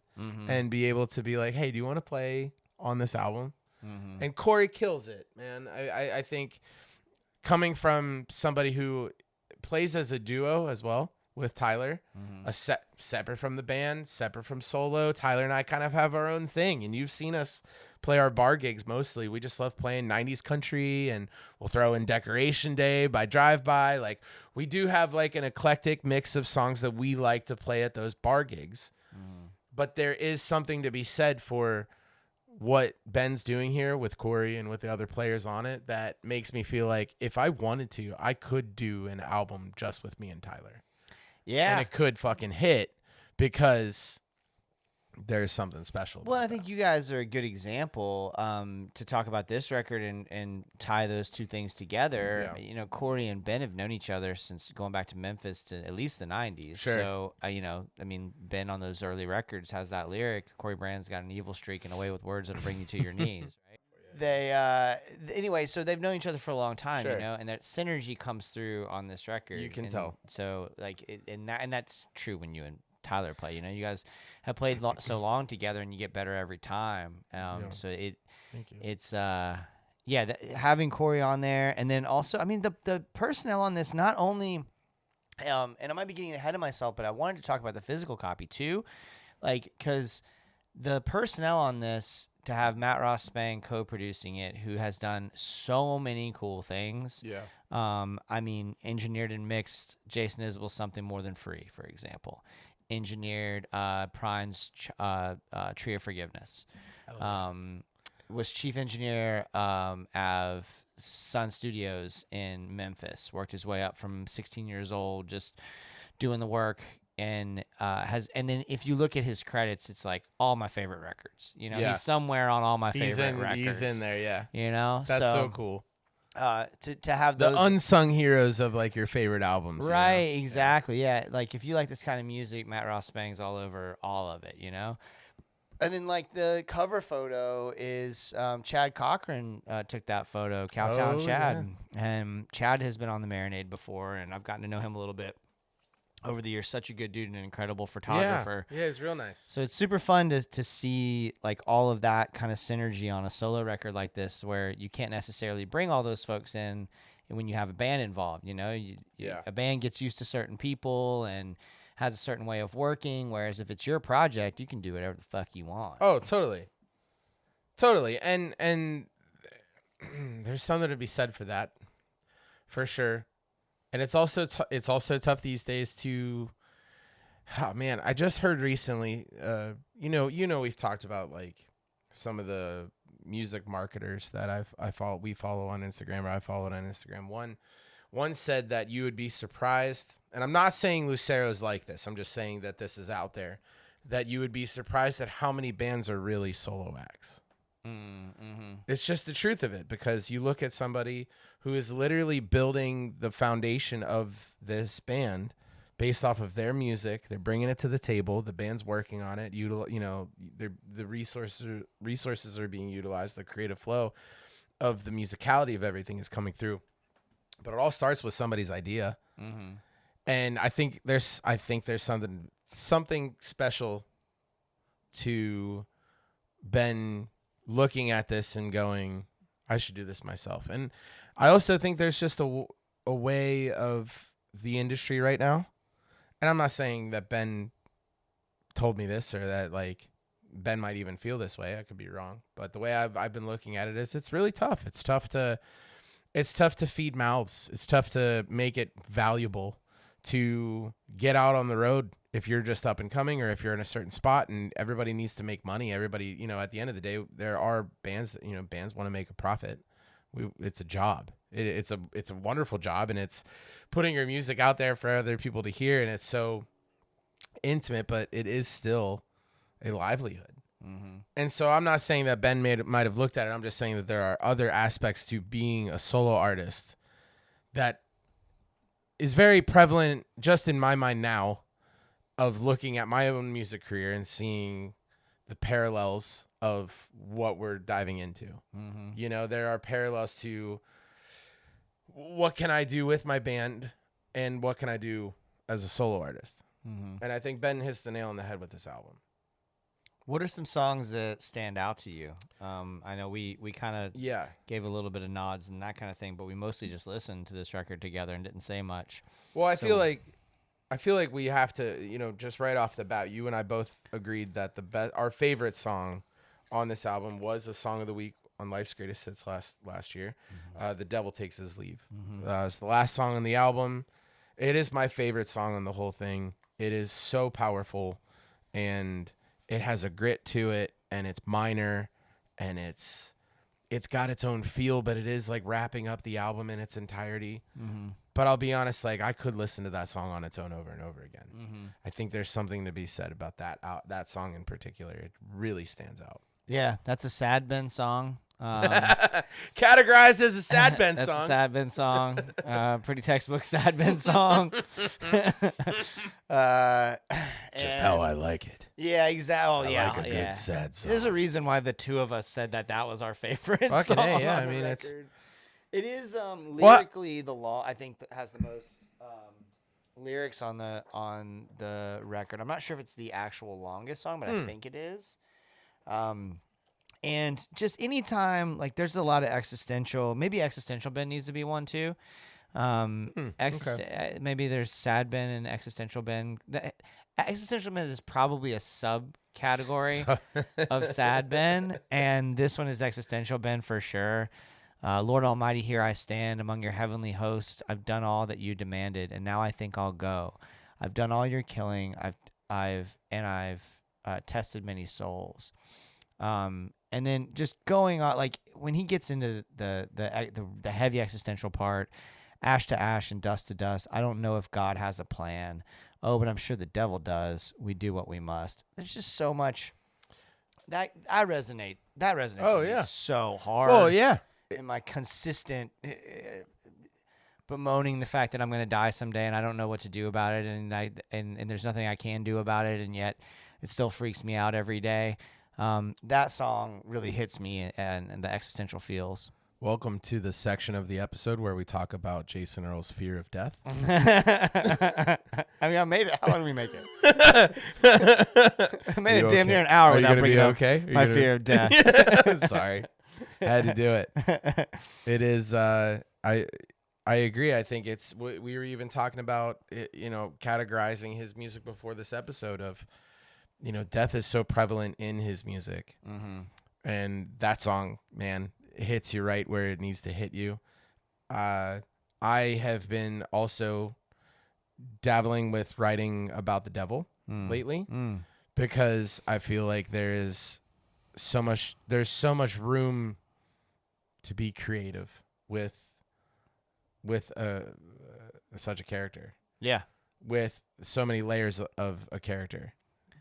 and be able to be like, hey, do you want to play on this album? And Corey kills it, man. I think coming from somebody who plays as a duo as well with Tyler, separate from the band, separate from solo. Tyler and I kind of have our own thing, and you've seen us play our bar gigs mostly. We just love playing 90s country, and we'll throw in Decoration Day by Drive By. Like, we do have like an eclectic mix of songs that we like to play at those bar gigs. But there is something to be said for what Ben's doing here with Corey and with the other players on it that makes me feel like if I wanted to, I could do an album just with me and Tyler. Yeah. And it could fucking hit because there's something special. Well, I think you guys are a good example to talk about this record and tie those two things together. Yeah. Corey and Ben have known each other since going back to Memphis to at least the 90s. Sure. So, Ben on those early records has that lyric, Corey Brandon's got an evil streak and a way with words that'll bring you to your knees, right? Anyway, so they've known each other for a long time, Sure. and that synergy comes through on this record. You can tell. So, and that's true when you and Tyler play. You guys have played so long together, and you get better every time. So it's having Corey on there, and then also, the personnel on this not only, and I might be getting ahead of myself, but I wanted to talk about the physical copy too, because the personnel on this, to have Matt Ross Spang co-producing it, who has done so many cool things. Yeah. Engineered and mixed Jason Isbell's Something More Than Free, for example. Engineered Prine's Tree of Forgiveness. Was chief engineer of Sun Studios in Memphis. Worked his way up from 16 years old, just doing the work. And then if you look at his credits, it's like all my favorite records. He's somewhere on all my favorite records. He's in there, yeah. That's so cool. To have the those unsung heroes of like your favorite albums, right? Exactly, yeah. Like if you like this kind of music, Matt Ross Spang's all over all of it, And then like the cover photo is Chad Cochran took that photo, Cowtown Chad, and Chad has been on the Marinade before, and I've gotten to know him a little bit over the years. Such a good dude and an incredible photographer. Yeah, he's real nice. So it's super fun to see like all of that kind of synergy on a solo record like this, where you can't necessarily bring all those folks in when you have a band involved. A band gets used to certain people and has a certain way of working, whereas if it's your project, you can do whatever the fuck you want. Oh, totally. And there's something to be said for that, for sure. And it's also tough these days to. Oh man, I just heard recently. We've talked about like some of the music marketers that we follow on Instagram, or I followed on Instagram. One said that you would be surprised, and I'm not saying Lucero's like this. I'm just saying that this is out there, that you would be surprised at how many bands are really solo acts. Mm-hmm. It's just the truth of it, because you look at somebody who is literally building the foundation of this band based off of their music. They're bringing it to the table. The band's working on it. The resources are being utilized. The creative flow of the musicality of everything is coming through. But it all starts with somebody's idea. Mm-hmm. And I think there's something special to Ben looking at this and going, I should do this myself. And I also think there's just a way of the industry right now. And I'm not saying that Ben told me this, or that like Ben might even feel this way. I could be wrong. But the way I've been looking at it is, it's really tough. It's tough to feed mouths. It's tough to make it valuable to get out on the road if you're just up and coming, or if you're in a certain spot, and everybody needs to make money. Everybody, at the end of the day, there are bands that, bands want to make a profit. It's a job. It's a wonderful job, and it's putting your music out there for other people to hear, and it's so intimate, but it is still a livelihood. Mm-hmm. And so I'm not saying that Ben might have looked at it. I'm just saying that there are other aspects to being a solo artist that is very prevalent just in my mind now, of looking at my own music career and seeing the parallels of what we're diving into. Mm-hmm. There are parallels to what can I do with my band and what can I do as a solo artist. Mm-hmm. And I think Ben hits the nail on the head with this album. What are some songs that stand out to you? I know we kind of gave a little bit of nods and that kind of thing, but we mostly just listened to this record together and didn't say much. Well, I feel like we have to, just right off the bat, you and I both agreed that our favorite song on this album was a Song of the Week on Life's Greatest Hits last year. Mm-hmm. The Devil Takes His Leave. Mm-hmm. It's the last song on the album. It is my favorite song on the whole thing. It is so powerful, and it has a grit to it, and it's minor, and it's got its own feel, but it is like wrapping up the album in its entirety. Mm-hmm. But I'll be honest, like I could listen to that song on its own over and over again. Mm-hmm. I think there's something to be said about that song in particular. It really stands out. Yeah, that's a sad Ben song. Categorized as a sad Ben song. That's a sad Ben song. Pretty textbook sad Ben song. Just how I like it. Yeah, exactly. I like a good sad song. There's a reason why the two of us said that was our favorite Fucking song. A, yeah. On I mean, the it's. record. It is lyrically I think that has the most lyrics on the record. I'm not sure if it's the actual longest song, but I think it is. And just anytime, like, there's a lot of existential. Maybe existential Ben needs to be one too. Okay. Maybe there's sad Ben and existential Ben. Existential Ben is probably a subcategory of sad Ben, and this one is existential Ben for sure. Lord Almighty, here I stand among your heavenly host. I've done all that you demanded, and now I think I'll go. I've done all your killing. I've tested many souls. And then just going on, like when he gets into the heavy existential part, ash to ash and dust to dust. I don't know if God has a plan. Oh, but I'm sure the devil does. We do what we must. There's just so much that I resonate. That resonates. Oh, with me yeah. so hard. Oh yeah. In my consistent bemoaning the fact that I'm going to die someday and I don't know what to do about it, and there's nothing I can do about it, and yet it still freaks me out every day. That song really hits me and the existential feels. Welcome to the section of the episode where we talk about Jason Earle's fear of death. I mean, I made it. How long did we make it? I made it damn near an hour without bringing up my fear of death. Sorry. I had to do it. It is, I I agree. I think we were even talking about, categorizing his music before this episode of, death is so prevalent in his music. Mm-hmm. And that song, man, it hits you right where it needs to hit you. I have been also dabbling with writing about the devil lately because I feel like there's so much room to be creative with such a character. Yeah. With so many layers of a character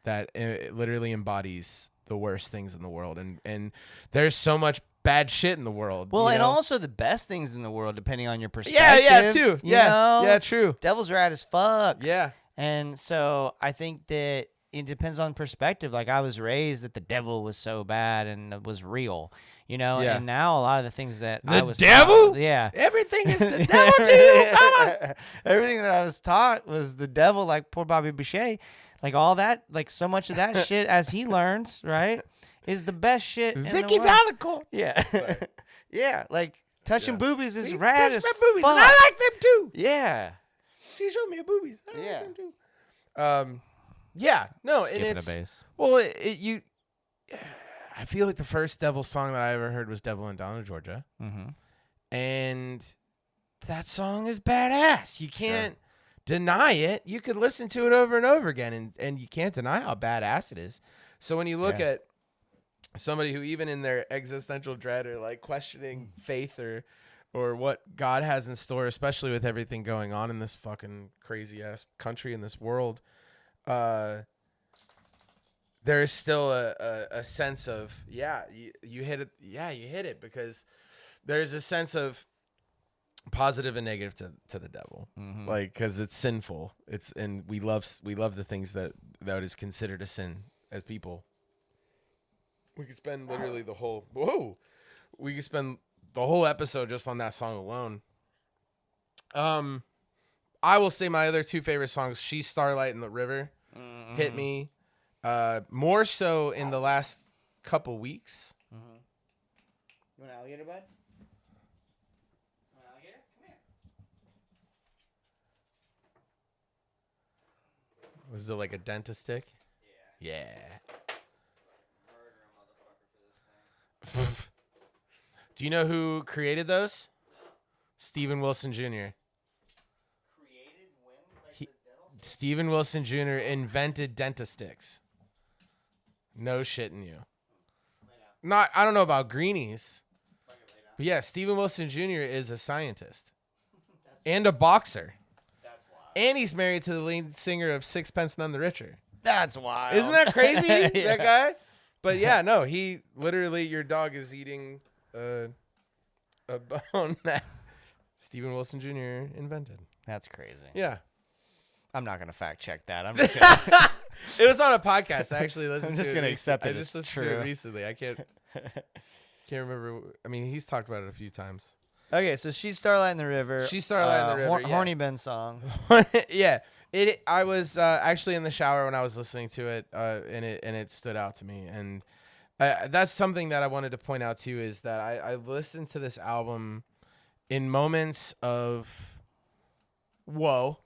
that it literally embodies the worst things in the world. And there's so much bad shit in the world. Well, and know? also the best things in the world, depending on your perspective. Yeah, too. You know? Yeah, true. Devil's rad as fuck. Yeah. And so I think that it depends on perspective. Like, I was raised that the devil was so bad and it was real, Yeah. And now a lot of the things that The I was devil? taught, yeah. Everything is the devil to you. Mama. Everything that I was taught was the devil, like poor Bobby Boucher. Like, all that, like, so much of that shit as he learns, right, is the best shit in Vicky the world. Valico. Yeah. Yeah, like, touching boobies is He rad touched as my boobies, fuck. and I like them too. Yeah. She showed me her boobies. I Yeah. like them too. Yeah. No, Skipping and a it's bass. well, I feel like the first devil song that I ever heard was "Devil in Donna, Georgia," and that song is badass. You can't deny it. You could listen to it over and over again, and you can't deny how badass it is. So when you look at somebody who, even in their existential dread, or like questioning faith or what God has in store, especially with everything going on in this fucking crazy ass country in this world, there is still a sense of you hit it. Yeah, you hit it, because there's a sense of positive and negative to the devil, like, because it's sinful. And we love the things that is considered a sin as people. We could spend literally the whole episode just on that song alone. I will say my other two favorite songs, "She's Starlight" and "The River," hit me more so in the last couple weeks. You want an alligator, bud? Want an alligator? Come here. Was it like a dentist stick? Yeah. Murder a motherfucker for this thing. Do you know who created those? No. Stephen Wilson Jr. Created when? Like the dental stick? Stephen Wilson Jr. invented dentist sticks. No shitting you. I don't know about greenies. But yeah, Stephen Wilson Jr. is a scientist and a boxer. That's wild. And he's married to the lead singer of Sixpence None the Richer. That's wild. Isn't that crazy? Yeah. That guy? But yeah, no, he literally, your dog is eating a bone that Stephen Wilson Jr. invented. That's crazy. Yeah. I'm not gonna fact check that. I'm just gonna. It was on a podcast. I actually listened to it. I'm just gonna accept it I just as listened to true. it recently. I can't remember. I mean, he's talked about it a few times. Okay, so "She's Starlight in the River." "She's Starlight in the River," yeah. Horny Ben song. Yeah. I was actually in the shower when I was listening to it, and it stood out to me. And that's something that I wanted to point out too, is that I listened to this album in moments of woe,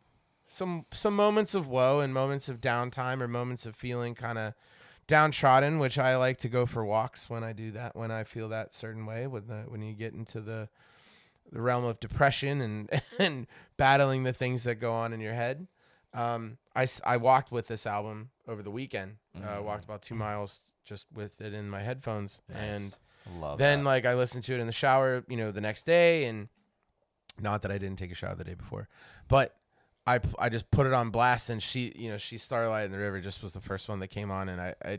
some moments of woe, and moments of downtime, or moments of feeling kind of downtrodden, which I like to go for walks when I do that, when I feel that certain way, when you get into the realm of depression and battling the things that go on in your head. I walked with this album over the weekend. I walked about 2 miles just with it in my headphones. Nice. And Love then that. like I listened to it in the shower, the next day, and not that I didn't take a shower the day before, but I just put it on blast, and She's Starlight in the River just was the first one that came on. And I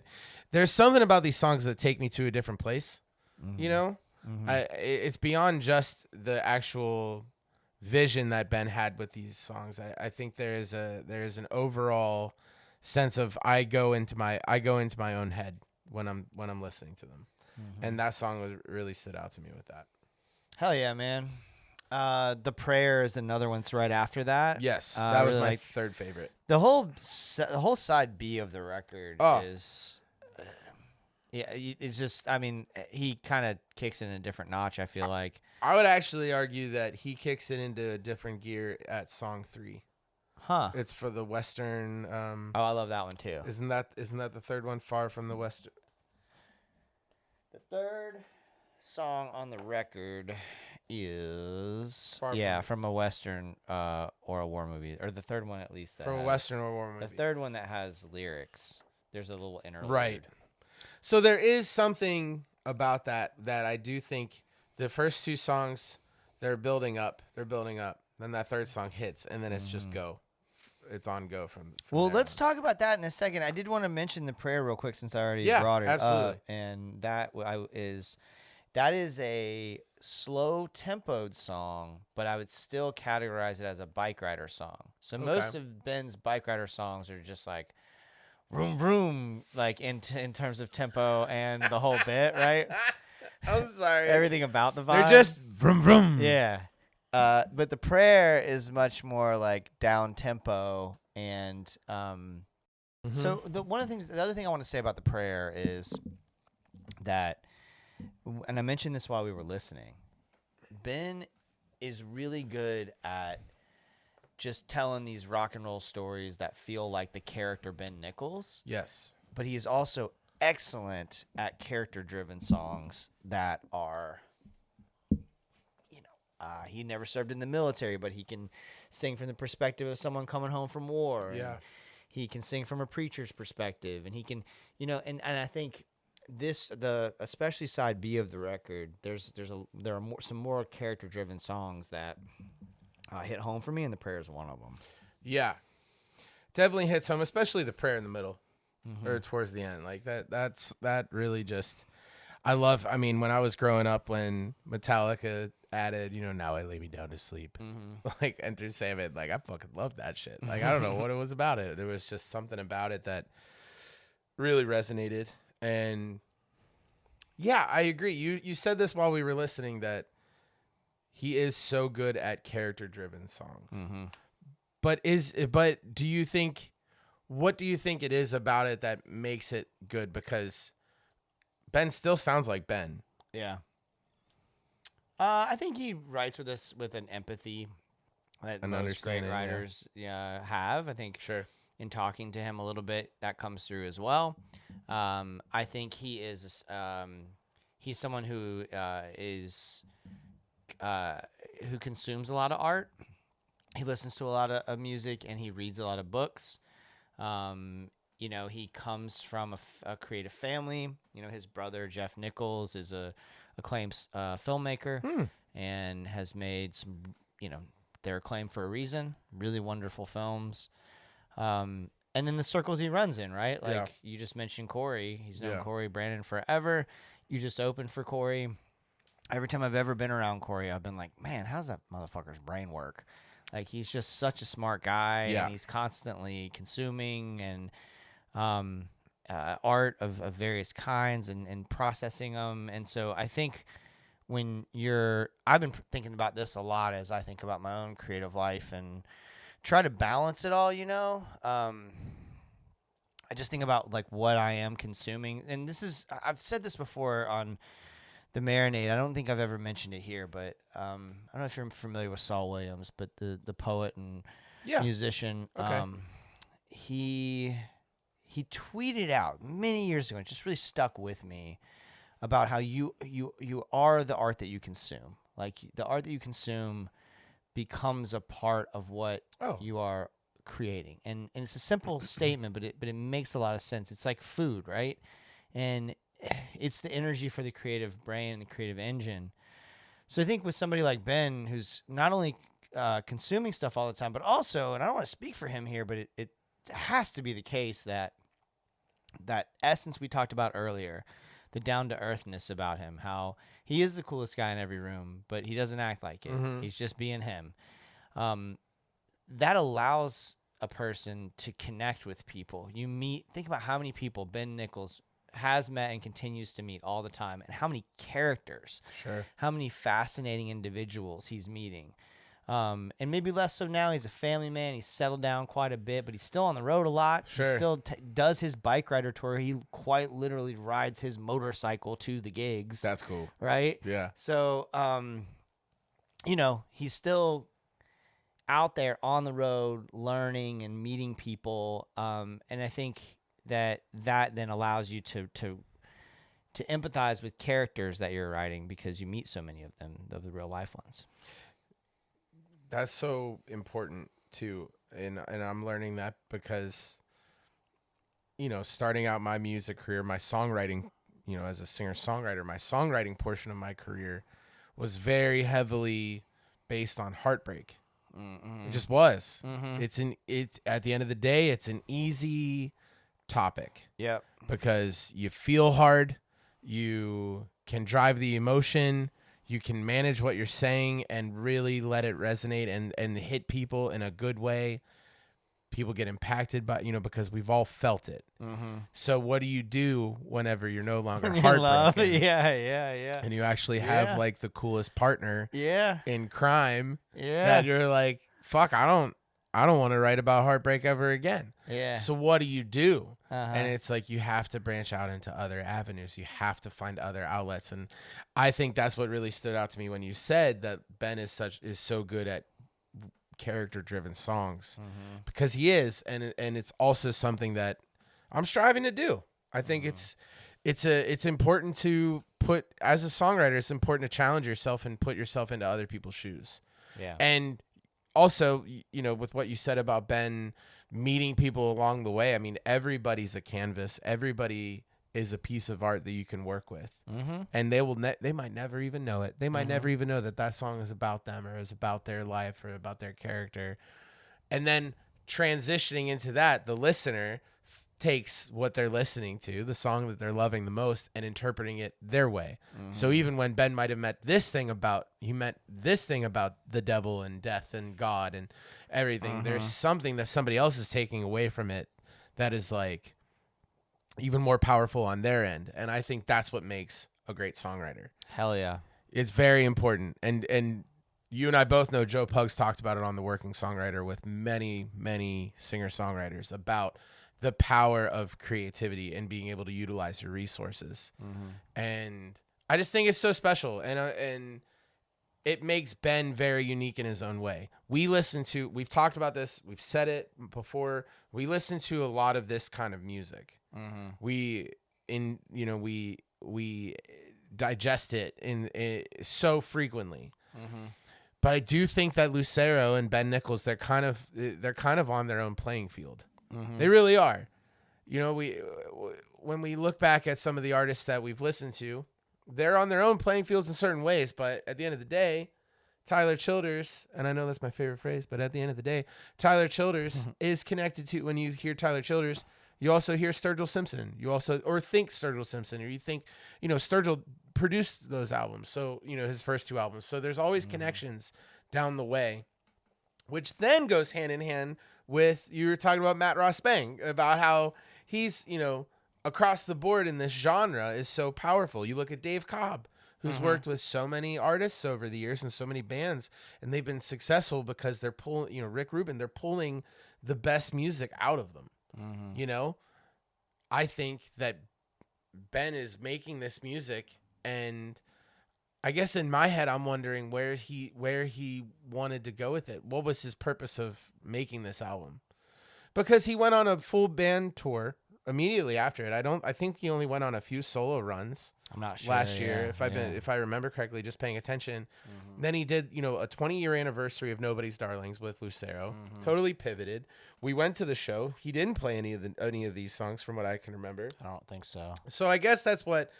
there's something about these songs that take me to a different place, it's beyond just the actual vision that Ben had with these songs. I think there is an overall sense of I go into my own head when I'm listening to them, and that song really stood out to me with that. Hell yeah, man. The Prayer is another one. It's right after that. Yes, I that was really my like third favorite. the whole side B of the record is. Yeah, it's just. I mean, he kind of kicks it in a different notch. I feel like. I would actually argue that he kicks it into a different gear at song 3. Huh. It's for the Western. Oh, I love that one too. Isn't that the third one? Far from the West. The third song on the record is from a Western or a war movie, or the third one at least. From a Western or war movie. The third one that has lyrics. There's a little interlude. Right. So there is something about that I do think the first 2 songs, they're building up. Then that third song hits, and then it's just go. It's on go from well, there let's on. talk about that in a second. I did want to mention the prayer real quick since I already brought it absolutely. up. And that is a slow tempoed song, but I would still categorize it as a bike rider song. So most of Ben's bike rider songs are just like vroom vroom, like in terms of tempo and the whole bit, right? I'm sorry. Everything about the vibe. They're just vroom vroom. Yeah. But the prayer is much more like down tempo, and so the other thing I want to say about the prayer is that, and I mentioned this while we were listening, Ben is really good at just telling these rock and roll stories that feel like the character Ben Nichols. Yes. But he is also excellent at character-driven songs that are, he never served in the military, but he can sing from the perspective of someone coming home from war. Yeah. He can sing from a preacher's perspective, and he can, and I think especially side B of the record, there are some more character-driven songs that hit home for me, and the prayer is one of them. Yeah. Definitely hits home, especially the prayer in the middle or towards the end. Like that really just, I mean, when I was growing up, when Metallica added, Now I Lay Me Down to Sleep, like Enter Sandman, like I fucking love that shit. Like I don't know what it was about it. There was just something about it that really resonated. And yeah, I agree. You said this while we were listening, that he is so good at character-driven songs. But do you think, what do you think it is about it that makes it good? Because Ben still sounds like Ben. Yeah. I think he writes with an empathy that most great writers have. I think in talking to him a little bit, that comes through as well. I think he is he's someone who who consumes a lot of art. He listens to a lot of music, and he reads a lot of books. He comes from a creative family. His brother, Jeff Nichols, is a acclaimed filmmaker and has made some, they're acclaimed for a reason, really wonderful films. And then the circles he runs in, right? Like you just mentioned Corey. He's known Corey Brandon forever. You just opened for Corey. Every time I've ever been around Corey, I've been like, man, how's that motherfucker's brain work? Like, he's just such a smart guy, and he's constantly consuming and art of various kinds and processing them. And so I think I've been thinking about this a lot as I think about my own creative life and try to balance it all, I just think about like what I am consuming. And I've said this before on the Marinade. I don't think I've ever mentioned it here, but I don't know if you're familiar with Saul Williams, but the poet and musician. Okay. He tweeted out many years ago, and it just really stuck with me, about how you are the art that you consume. Like, the art that you consume becomes a part of what you are creating. And it's a simple statement, but it makes a lot of sense. It's like food, right? And it's the energy for the creative brain and the creative engine. So I think with somebody like Ben, who's not only consuming stuff all the time, but also, and I don't want to speak for him here, but it has to be the case that essence we talked about earlier, the down-to-earthness about him, how he is the coolest guy in every room, but he doesn't act like it. He's just being him. That allows a person to connect with people. Think about how many people Ben Nichols has met and continues to meet all the time, and how many characters, how many fascinating individuals he's meeting. And maybe less so now. He's a family man. He's settled down quite a bit, but he's still on the road a lot. He still does his bike rider tour. He quite literally rides his motorcycle to the gigs. That's cool. Right? Yeah. So, he's still out there on the road learning and meeting people. And I think that then allows you to empathize with characters that you're writing because you meet so many of them, of the real life ones. That's so important too. And I'm learning that because, starting out my music career, my songwriting, as a singer-songwriter, my songwriting portion of my career was very heavily based on heartbreak. It just was. At the end of the day, it's an easy topic. Yep. Because you feel hard, you can drive the emotion, you can manage what you're saying and really let it resonate and hit people in a good way. People get impacted by, because we've all felt it. So what do you do whenever you're no longer heartbroken? Yeah. And you actually have like the coolest partner in crime that you're like, fuck, I don't want to write about heartbreak ever again. Yeah. So what do you do? And it's like you have to branch out into other avenues. You have to find other outlets. And I think that's what really stood out to me when you said that Ben is so good at character-driven songs, because he is, and it's also something that I'm striving to do. I think it's important to put, as a songwriter, it's important to challenge yourself and put yourself into other people's shoes. Yeah. And also, with what you said about Ben meeting people along the way, I mean, everybody's a canvas. Everybody is a piece of art that you can work with. And they might never even know it. They might never even know that song is about them or is about their life or about their character. And then transitioning into that, the listener takes what they're listening to, the song that they're loving the most, and interpreting it their way. So even when Ben might have meant this thing about the devil and death and God and everything, there's something that somebody else is taking away from it that is like even more powerful on their end. And I think that's what makes a great songwriter. Hell yeah. It's very important. And you and I both know Joe Pug's talked about it on The Working Songwriter with many, many singer-songwriters about the power of creativity and being able to utilize your resources. And I just think it's so special. And it makes Ben very unique in his own way. We've talked about this, we've said it before, we listen to a lot of this kind of music. We digest it so frequently. But I do think that Lucero and Ben Nichols, they're kind of on their own playing field. They really are. When we look back at some of the artists that we've listened to, they're on their own playing fields in certain ways, but at the end of the day, Tyler Childers, and I know that's my favorite phrase, but at the end of the day, Tyler Childers is connected to, when you hear Tyler Childers, you also hear Sturgill Simpson. You also, or think Sturgill Simpson, or you think, Sturgill produced those albums. So, his first two albums. So there's always connections down the way, which then goes hand in hand with, you were talking about Matt Ross Bang, about how he's, across the board in this genre is so powerful. You look at Dave Cobb, who's worked with so many artists over the years and so many bands, and they've been successful because they're pulling, Rick Rubin, they're pulling the best music out of them. I think that Ben is making this music, and I guess in my head, I'm wondering where he wanted to go with it. What was his purpose of making this album? Because he went on a full band tour immediately after it. I think he only went on a few solo runs. I'm not sure. Last year, if I remember correctly, just paying attention. Then he did, a 20-year anniversary of Nobody's Darlings with Lucero. Totally pivoted. We went to the show. He didn't play any of these songs, from what I can remember. I don't think so. So I guess that's what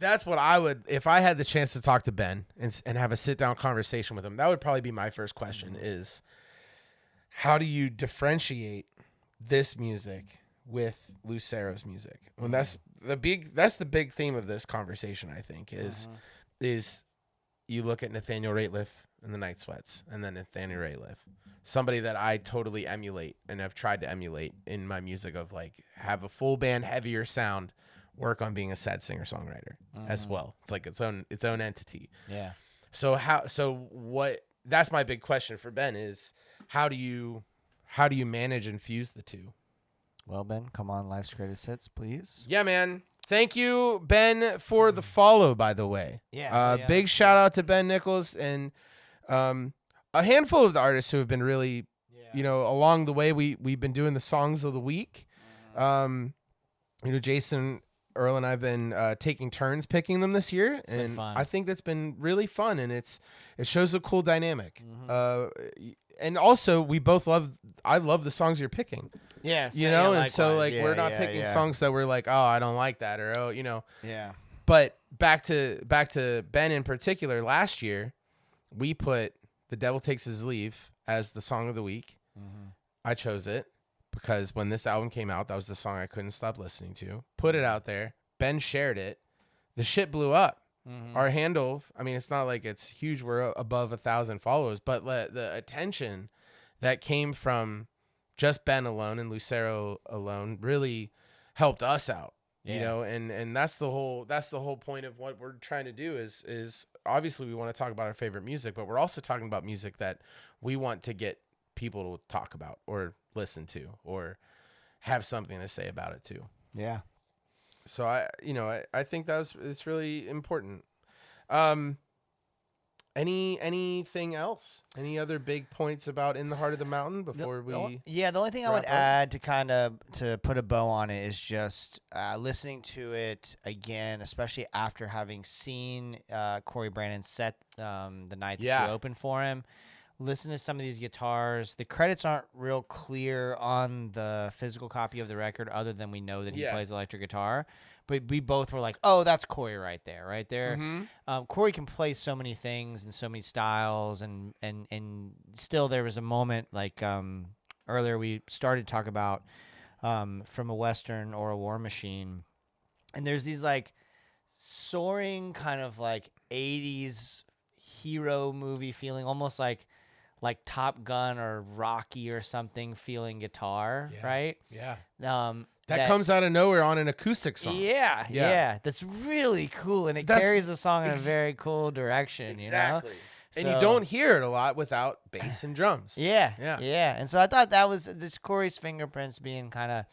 I would, if I had the chance to talk to Ben and have a sit-down conversation with him, that would probably be my first question is, how do you differentiate this music with Lucero's music? When that's the big theme of this conversation, I think, is you look at Nathaniel Rateliff and the Night Sweats, and then Nathaniel Rateliff, somebody that I totally emulate and have tried to emulate in my music, of like, have a full band, heavier sound, work on being a sad singer-songwriter as well. It's like its own entity. Yeah. That's my big question for Ben is, how do you manage and fuse the two? Well, Ben, come on, Life's Greatest Hits, please. Yeah, man. Thank you, Ben, for the follow, by the way. Big shout out to Ben Nichols. And A handful of the artists who have been really, along the way, we've been doing the songs of the week. Jason, Earle, and I've been taking turns picking them this year, It's been fun. I think that's been really fun, and it shows a cool dynamic. And also, I love the songs you're picking. Yeah, and so like we're not picking songs that we're like, oh, I don't like that, or Yeah. But back to Ben in particular, last year we put "The Devil Takes His Leave" as the song of the week. I chose it because when this album came out, that was the song I couldn't stop listening to. Put it out there. Ben shared it. The shit blew up. Our handle, I mean, it's not like it's huge. We're above 1,000 followers, but the attention that came from just Ben alone and Lucero alone really helped us out. And that's the whole point of what we're trying to do is obviously we want to talk about our favorite music, but we're also talking about music that we want to get people to talk about or listen to or have something to say about it too. Yeah. So I think it's really important. Anything else? Any other big points about In the Heart of the Mountain before we? The only thing I would add to put a bow on it is just listening to it again, especially after having seen Corey Brandon set the night that you opened for him. Listen to some of these guitars. The credits aren't real clear on the physical copy of the record, other than we know that he plays electric guitar. But we both were like, "Oh, that's Corey right there." Corey can play so many things and so many styles, and still there was a moment like earlier we started to talk about From a Western or a War Machine, and there's these like soaring kind of like 80s hero movie feeling, almost like Top Gun or Rocky or something feeling guitar, right? Yeah. That comes out of nowhere on an acoustic song. Yeah. That's really cool, and it carries the song in a very cool direction, Exactly. And you don't hear it a lot without bass and drums. Yeah. And so I thought that was just Corey's fingerprints being kind of,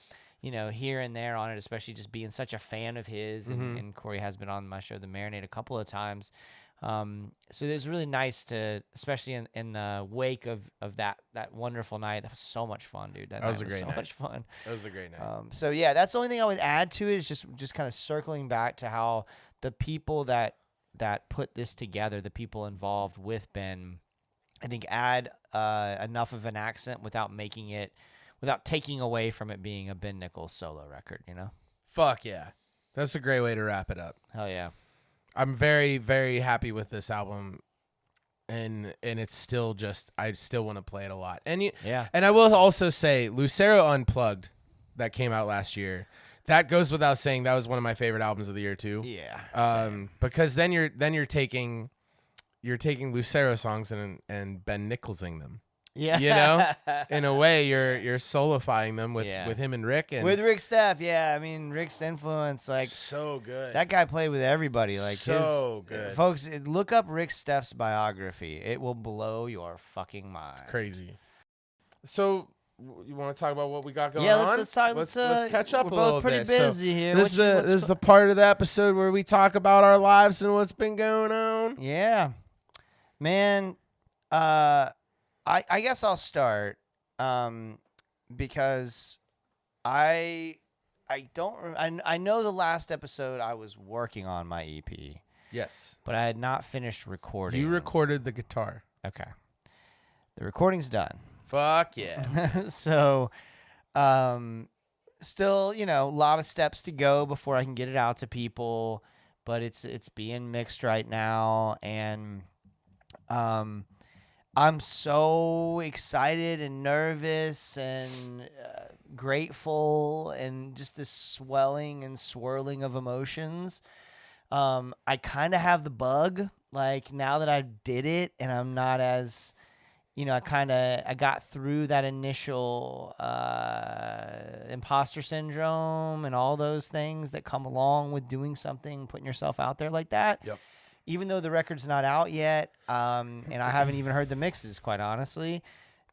here and there on it, especially just being such a fan of his. And Corey has been on my show, The Marinade, a couple of times. So it was really nice to, especially in the wake of that wonderful night. That was so much fun, dude. That was a great night. Much fun. That was a great night. So yeah, that's the only thing I would add to it is just kind of circling back to how the people that put this together, the people involved with Ben, I think add enough of an accent without taking away from it being a Ben Nichols solo record, Fuck yeah. That's a great way to wrap it up. Hell yeah. I'm very, very happy with this album, and it's still just I still want to play it a lot. And and I will also say Lucero Unplugged that came out last year. That goes without saying. That was one of my favorite albums of the year too. Yeah. Because then you're taking Lucero songs and Ben Nicholsing them. Yeah. In a way, you're solifying them with him and Rick and with Rick's stuff. Yeah, I mean Rick's influence, like so good. That guy played with everybody, like so good. Folks, look up Rick Steff's biography. It will blow your fucking mind. It's crazy. So you want to talk about what we got going on? Yeah, let's talk. Let's catch up a little bit. We're both pretty busy here. This is the part of the episode where we talk about our lives and what's been going on. Yeah, man. I guess I'll start because I know the last episode I was working on my EP. Yes. But I had not finished recording. You recorded the guitar. Okay. The recording's done. Fuck yeah. So still, a lot of steps to go before I can get it out to people, but it's being mixed right now, and I'm so excited and nervous and grateful and just this swelling and swirling of emotions. I kind of have the bug, like now that I did it and I'm not as, I got through that initial imposter syndrome and all those things that come along with doing something, putting yourself out there like that. Yep. Even though the record's not out yet, and I haven't even heard the mixes, quite honestly,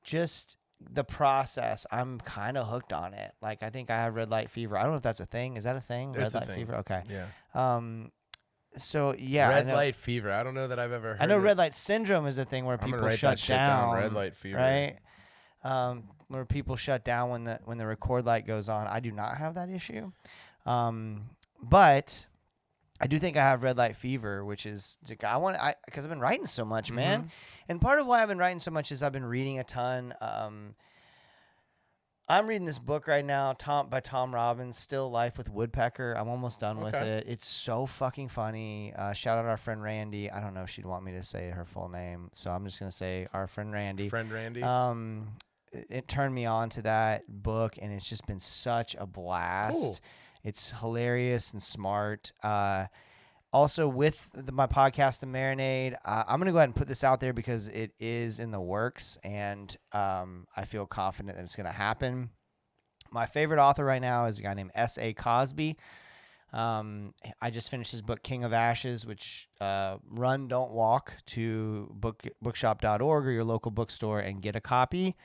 just the process, I'm kind of hooked on it. Like, I think I have red light fever. I don't know if that's a thing. Is that a thing? Red light fever? Okay. Yeah. So yeah, Red light fever. I don't know that I've ever heard I know of red light syndrome is a thing where I'm gonna people write shut that shit down. down. Red light fever. Right? Where people shut down when the record light goes on. I do not have that issue. But I do think I have red light fever, which is because I've been writing so much, man. And part of why I've been writing so much is I've been reading a ton. I'm reading this book right now, by Tom Robbins, Still Life with Woodpecker. I'm almost done with it. It's so fucking funny. Shout out our friend Randy. I don't know if she'd want me to say her full name, so I'm just gonna say our friend Randy. It turned me on to that book, and it's just been such a blast. Cool. It's hilarious and smart. Also, with my podcast, The Marinade, I'm going to go ahead and put this out there because it is in the works, and I feel confident that it's going to happen. My favorite author right now is a guy named S.A. Cosby. I just finished his book, King of Ashes, which run, don't walk to bookshop.org or your local bookstore and get a copy.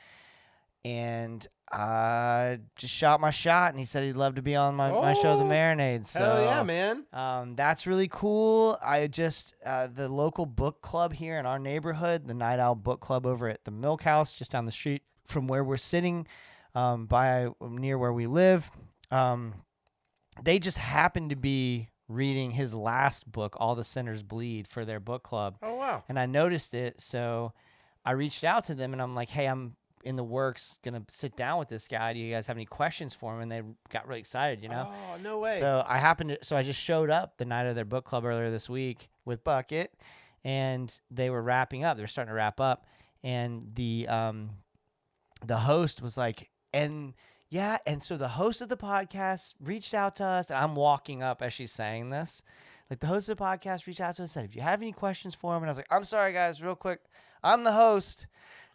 And I just shot my shot, and he said he'd love to be on my show, The Marinade. So, hell yeah, man. That's really cool. I just, the local book club here in our neighborhood, the Night Owl Book Club over at the Milk House, just down the street from where we're sitting, near where we live. They just happened to be reading his last book, All the Sinners Bleed, for their book club. Oh, wow. And I noticed it, so I reached out to them, and I'm like, hey, I'm in the works, gonna sit down with this guy. Do you guys have any questions for him? And they got really excited, you know? Oh, no way. So I just showed up the night of their book club earlier this week with Bucket, and they were wrapping up. They're starting to wrap up, and the host was like, and so the host of the podcast reached out to us, and I'm walking up as she's saying this. Like, the host of the podcast reached out to us and said, if you have any questions for him, and I was like, I'm sorry, guys, real quick, I'm the host.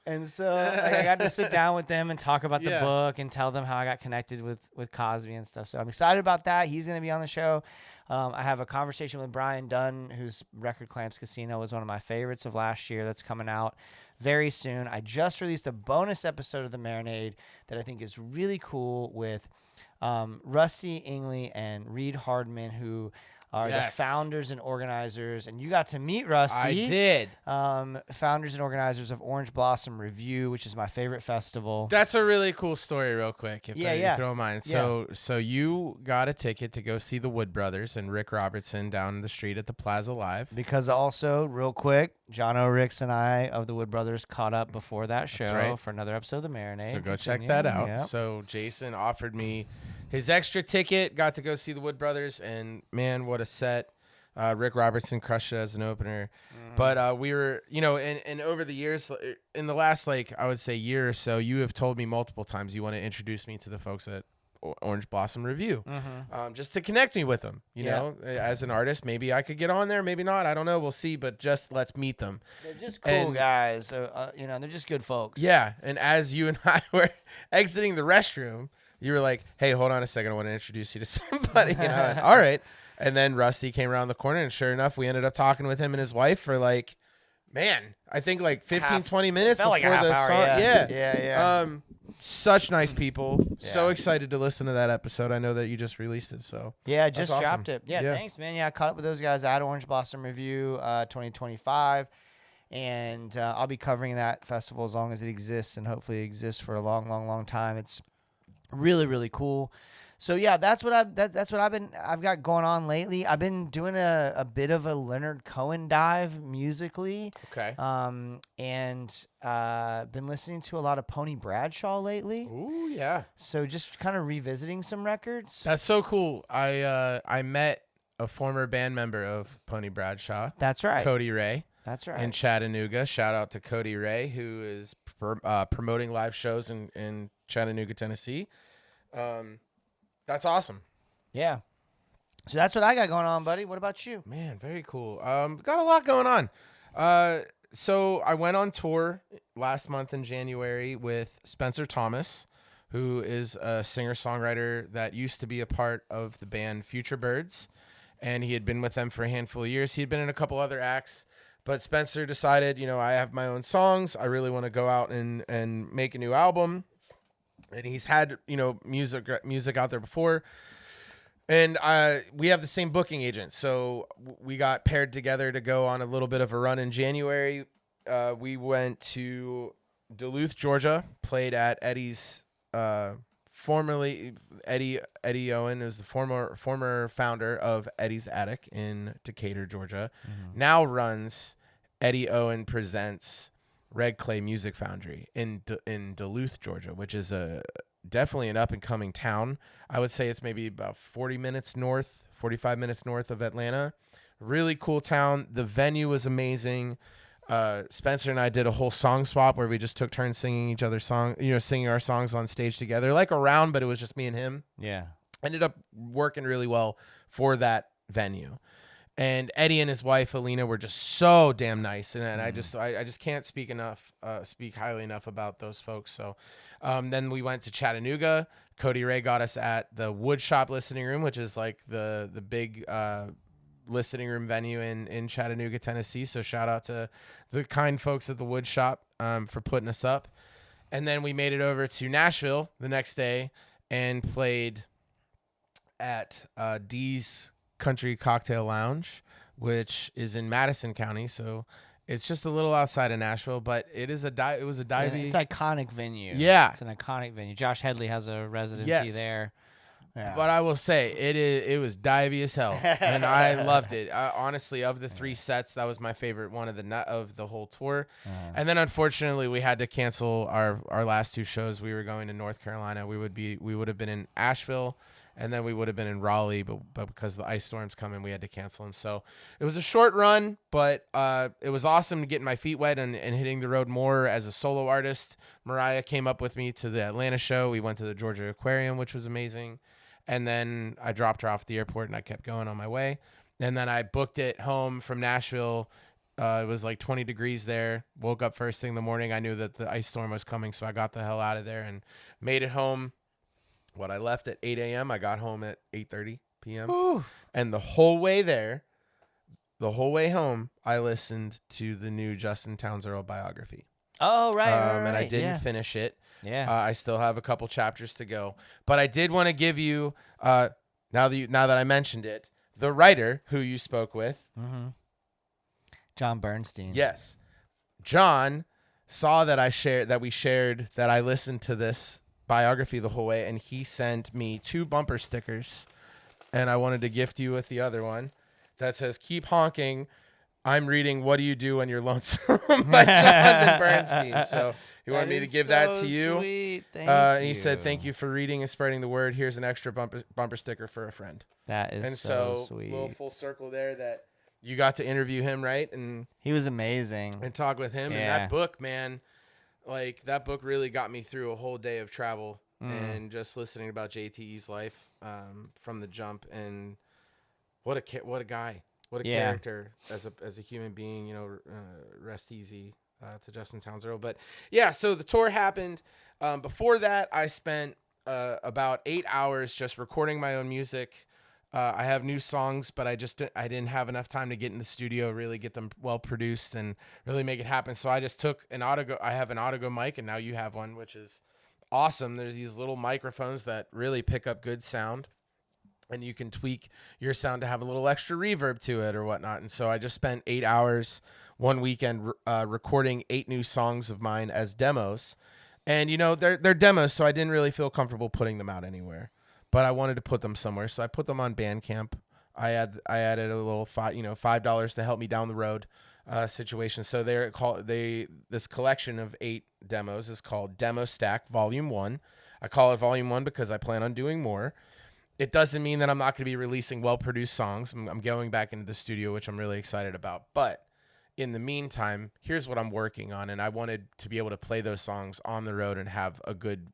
And so I got to sit down with them and talk about the book and tell them how I got connected with Cosby and stuff. So I'm excited about that. He's going to be on the show. I have a conversation with Brian Dunn, whose record Clamps Casino was one of my favorites of last year. That's coming out very soon. I just released a bonus episode of The Marinade that I think is really cool with Rusty Ingley and Reed Hardman, who are the founders and organizers, and you got to meet Rusty. I did. Founders and organizers of Orange Blossom Review, which is my favorite festival. That's a really cool story, real quick, if you don't mind. Yeah. So you got a ticket to go see the Wood Brothers and Rick Robertson down the street at the Plaza Live. Because also, real quick, John O'Ricks and I of the Wood Brothers caught up before that show for another episode of The Marinade. So go check that out. Yep. So Jason offered me his extra ticket, got to go see the Wood Brothers, and man, what a set. Rick Robertson crushed it as an opener. But we were, and over the years, in the last, I would say year or so, you have told me multiple times you want to introduce me to the folks at Orange Blossom Review, just to connect me with them, you know, as an artist. Maybe I could get on there, maybe not. I don't know. We'll see, but just let's meet them. They're just cool guys. So, they're just good folks. Yeah. And as you and I were exiting the restroom, you were like, hey, hold on a second. I want to introduce you to somebody. All right. And then Rusty came around the corner, and sure enough, we ended up talking with him and his wife for I think 15, 20 minutes before the song. Yeah. Such nice people. So excited to listen to that episode. I know that you just released it. So yeah, just dropped it. Yeah, thanks, man. Yeah, I caught up with those guys at Orange Blossom Review 2025. And I'll be covering that festival as long as it exists, and hopefully it exists for a long, long, long time. It's really, really cool. So yeah, that's what I've got going on lately. I've been doing a bit of a Leonard Cohen dive musically. Okay. And been listening to a lot of Pony Bradshaw lately. Ooh, yeah. So just kind of revisiting some records. That's so cool. I met a former band member of Pony Bradshaw. That's right. Cody Ray. That's right. In Chattanooga. Shout out to Cody Ray, who is promoting live shows in Chattanooga, Tennessee. That's awesome. Yeah. So that's what I got going on, buddy. What about you? Man, very cool. Got a lot going on. So I went on tour last month in January with Spencer Thomas, who is a singer-songwriter that used to be a part of the band Future Birds, and he had been with them for a handful of years. He had been in a couple other acts, but Spencer decided, I have my own songs. I really want to go out and make a new album. And he's had, music out there before. And we have the same booking agent, so we got paired together to go on a little bit of a run in January. We went to Duluth, Georgia, played at Eddie's, formerly Eddie Owen is the former founder of Eddie's Attic in Decatur, Georgia. Now runs Eddie Owen Presents Red Clay Music Foundry in Duluth, Georgia, which is definitely an up-and-coming town. I would say it's maybe about 45 minutes north of Atlanta. Really cool town. The venue was amazing. Spencer and I did a whole song swap where we just took turns singing each other's song, singing our songs on stage together, like a round, but it was just me and him. Yeah. Ended up working really well for that venue. And Eddie and his wife Alina were just so damn nice, and I just can't speak highly enough about those folks. So then we went to Chattanooga. Cody Ray got us at the Woodshop Listening Room, which is like the big listening room venue in Chattanooga, Tennessee. So shout out to the kind folks at the Woodshop for putting us up. And then we made it over to Nashville the next day and played at Dee's Country Cocktail Lounge, which is in Madison County, so it's just a little outside of Nashville, but it was a divey. It's an iconic venue. Yeah, it's an iconic venue. Josh Headley has a residency there. Yeah. But I will say it was divey as hell, and I loved it. Honestly, of the 3 sets, that was my favorite one of the whole tour. And then unfortunately, we had to cancel our last 2 shows. We were going to North Carolina. We would have been in Asheville. And then we would have been in Raleigh, but because the ice storms come in, we had to cancel them. So it was a short run, but it was awesome to get my feet wet and hitting the road more as a solo artist. Mariah came up with me to the Atlanta show. We went to the Georgia Aquarium, which was amazing. And then I dropped her off at the airport, and I kept going on my way. And then I booked it home from Nashville. It was like 20 degrees there. Woke up first thing in the morning. I knew that the ice storm was coming, so I got the hell out of there and made it home. I left at 8 a.m. I got home at 8:30 p.m. Ooh. And the whole way home, I listened to the new Justin Townes Earle biography. Oh, right. And I didn't finish it. Yeah. I still have a couple chapters to go. But I did want to give you, now that I mentioned it, the writer who you spoke with. Mm-hmm. John Bernstein. Yes. John saw that we shared that I listened to this biography the whole way, and he sent me 2 bumper stickers, and I wanted to gift you with the other one that says "Keep honking, I'm reading What Do You Do When You're Lonesome" by Jonathan Bernstein. So he wanted me to give that to you. Sweet. Thank and he you. said, "Thank you for reading and spreading the word. Here's an extra bumper sticker for a friend." That is and so sweet. Little full circle there that you got to interview him, right? And he was amazing. And talk with him. Yeah. And that book, man, like that book really got me through a whole day of travel and just listening about JTE's life from the jump. And what a guy, what a character as a human being. Rest easy to Justin Townes Earle. But yeah, so the tour happened. Before that, I spent about 8 hours just recording my own music. I have new songs, but I didn't have enough time to get in the studio, really get them well produced and really make it happen. So I just took I have an Audigo mic, and now you have one, which is awesome. There's these little microphones that really pick up good sound, and you can tweak your sound to have a little extra reverb to it or whatnot. And so I just spent 8 hours one weekend recording 8 new songs of mine as demos. And, they're demos, so I didn't really feel comfortable putting them out anywhere. But I wanted to put them somewhere, so I put them on Bandcamp. I added a little $5 to help me down the road situation. So this collection of 8 demos is called Demo Stack Volume 1. I call it Volume 1 because I plan on doing more. It doesn't mean that I'm not going to be releasing well-produced songs. I'm going back into the studio, which I'm really excited about. But in the meantime, here's what I'm working on, and I wanted to be able to play those songs on the road and have a good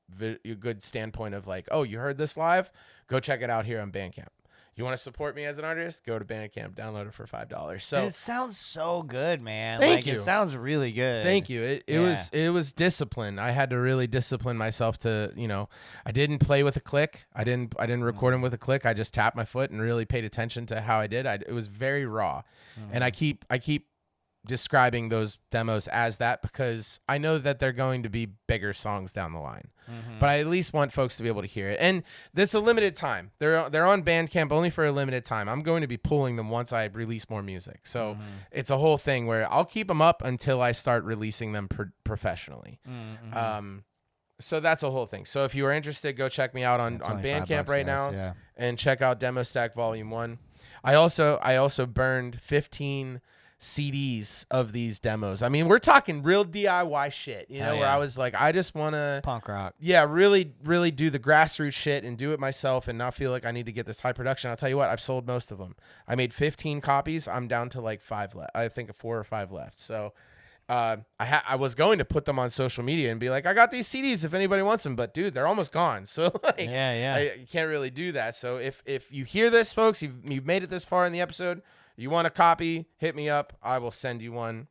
standpoint of like, oh, you heard this live? Go check it out here on Bandcamp. You want to support me as an artist? Go to Bandcamp, download it for $5. So and it sounds so good, man. Thank you. It sounds really good. Thank you. It was discipline. I had to really discipline myself to, I didn't play with a click. I didn't record them with a click. I just tapped my foot and really paid attention to how I did. It was very raw, and I keep describing those demos as that because I know that they're going to be bigger songs down the line. But I at least want folks to be able to hear it. And this a limited time. They're on Bandcamp only for a limited time. I'm going to be pulling them once I release more music. So it's a whole thing where I'll keep them up until I start releasing them professionally. So that's a whole thing. So if you are interested, go check me out on Bandcamp right now and check out Demo Stack Volume 1. I also burned 15 CDs of these demos. I mean, we're talking real DIY shit, you know, where I was like, I just want to punk rock. Yeah, really, really do the grassroots shit and do it myself and not feel like I need to get this high production. I'll tell you what, I've sold most of them. I made 15 copies. I'm down to like 5 left. I think 4 or 5 left. So I was going to put them on social media and be like, I got these CDs if anybody wants them, but dude, they're almost gone. So like, you can't really do that. So if you hear this, folks, you've made it this far in the episode, you want a copy, hit me up. I will send you one.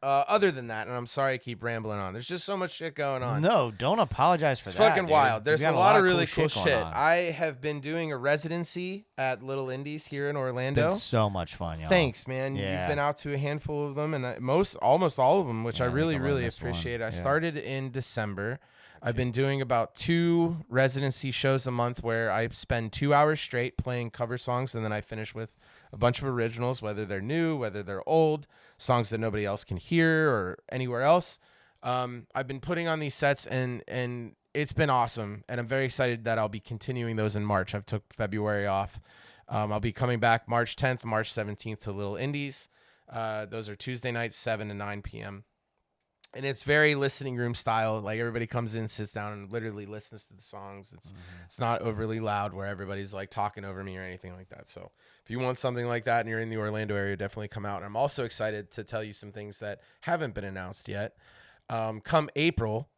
Other than that, and I'm sorry I keep rambling on. There's just so much shit going on. No, don't apologize for that. It's fucking dude. wild. There's a lot of really cool shit. On. I have been doing a residency at Little Indies here in Orlando. It's been so much fun, y'all. Thanks, man. Yeah. You've been out to a handful of them, and almost all of them, which I really appreciate. I started in December. I've been doing about 2 residency shows a month where I spend 2 hours straight playing cover songs, and then I finish with a bunch of originals, whether they're new, whether they're old, songs that nobody else can hear or anywhere else. I've been putting on these sets, and it's been awesome, and I'm very excited that I'll be continuing those in March. I've took February off. I'll be coming back March 10th, March 17th to Little Indies. Those are Tuesday nights, 7 to 9 p.m., and it's very listening room style. Like everybody comes in, sits down, and literally listens to the songs. It's not overly loud where everybody's like talking over me or anything like that. So if you want something like that and you're in the Orlando area, definitely come out. And I'm also excited to tell you some things that haven't been announced yet. Come April,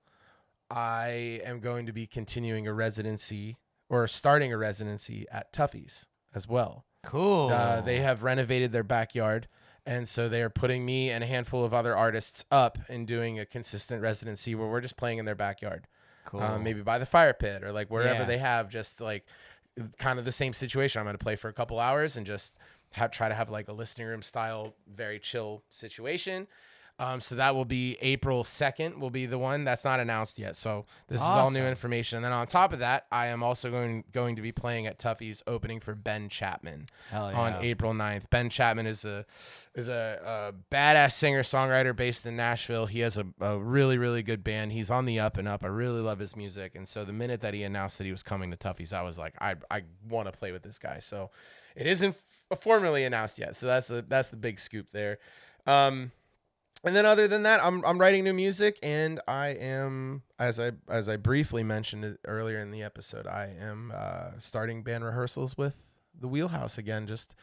I am going to be continuing a residency or starting a residency at Tuffy's as well. Cool. They have renovated their backyard. And so they are putting me and a handful of other artists up and doing a consistent residency where we're just playing in their backyard. Cool. Maybe by the fire pit or like wherever they have, just like kind of the same situation. I'm going to play for a couple hours and just try to have like a listening room style, very chill situation. So that will be April 2nd will be the one that's not announced yet. So this is all new information. And then on top of that, I am also going to be playing at Tuffy's opening for Ben Chapman on April 9th. Ben Chapman is a badass singer-songwriter based in Nashville. He has a really, really good band. He's on the up and up. I really love his music. And so the minute that he announced that he was coming to Tuffy's, I was like, I want to play with this guy. So it isn't formally announced yet. So that's the big scoop there. And then other than that, I'm writing new music, and I am, as I briefly mentioned earlier in the episode, I am starting band rehearsals with the Wheelhouse again, just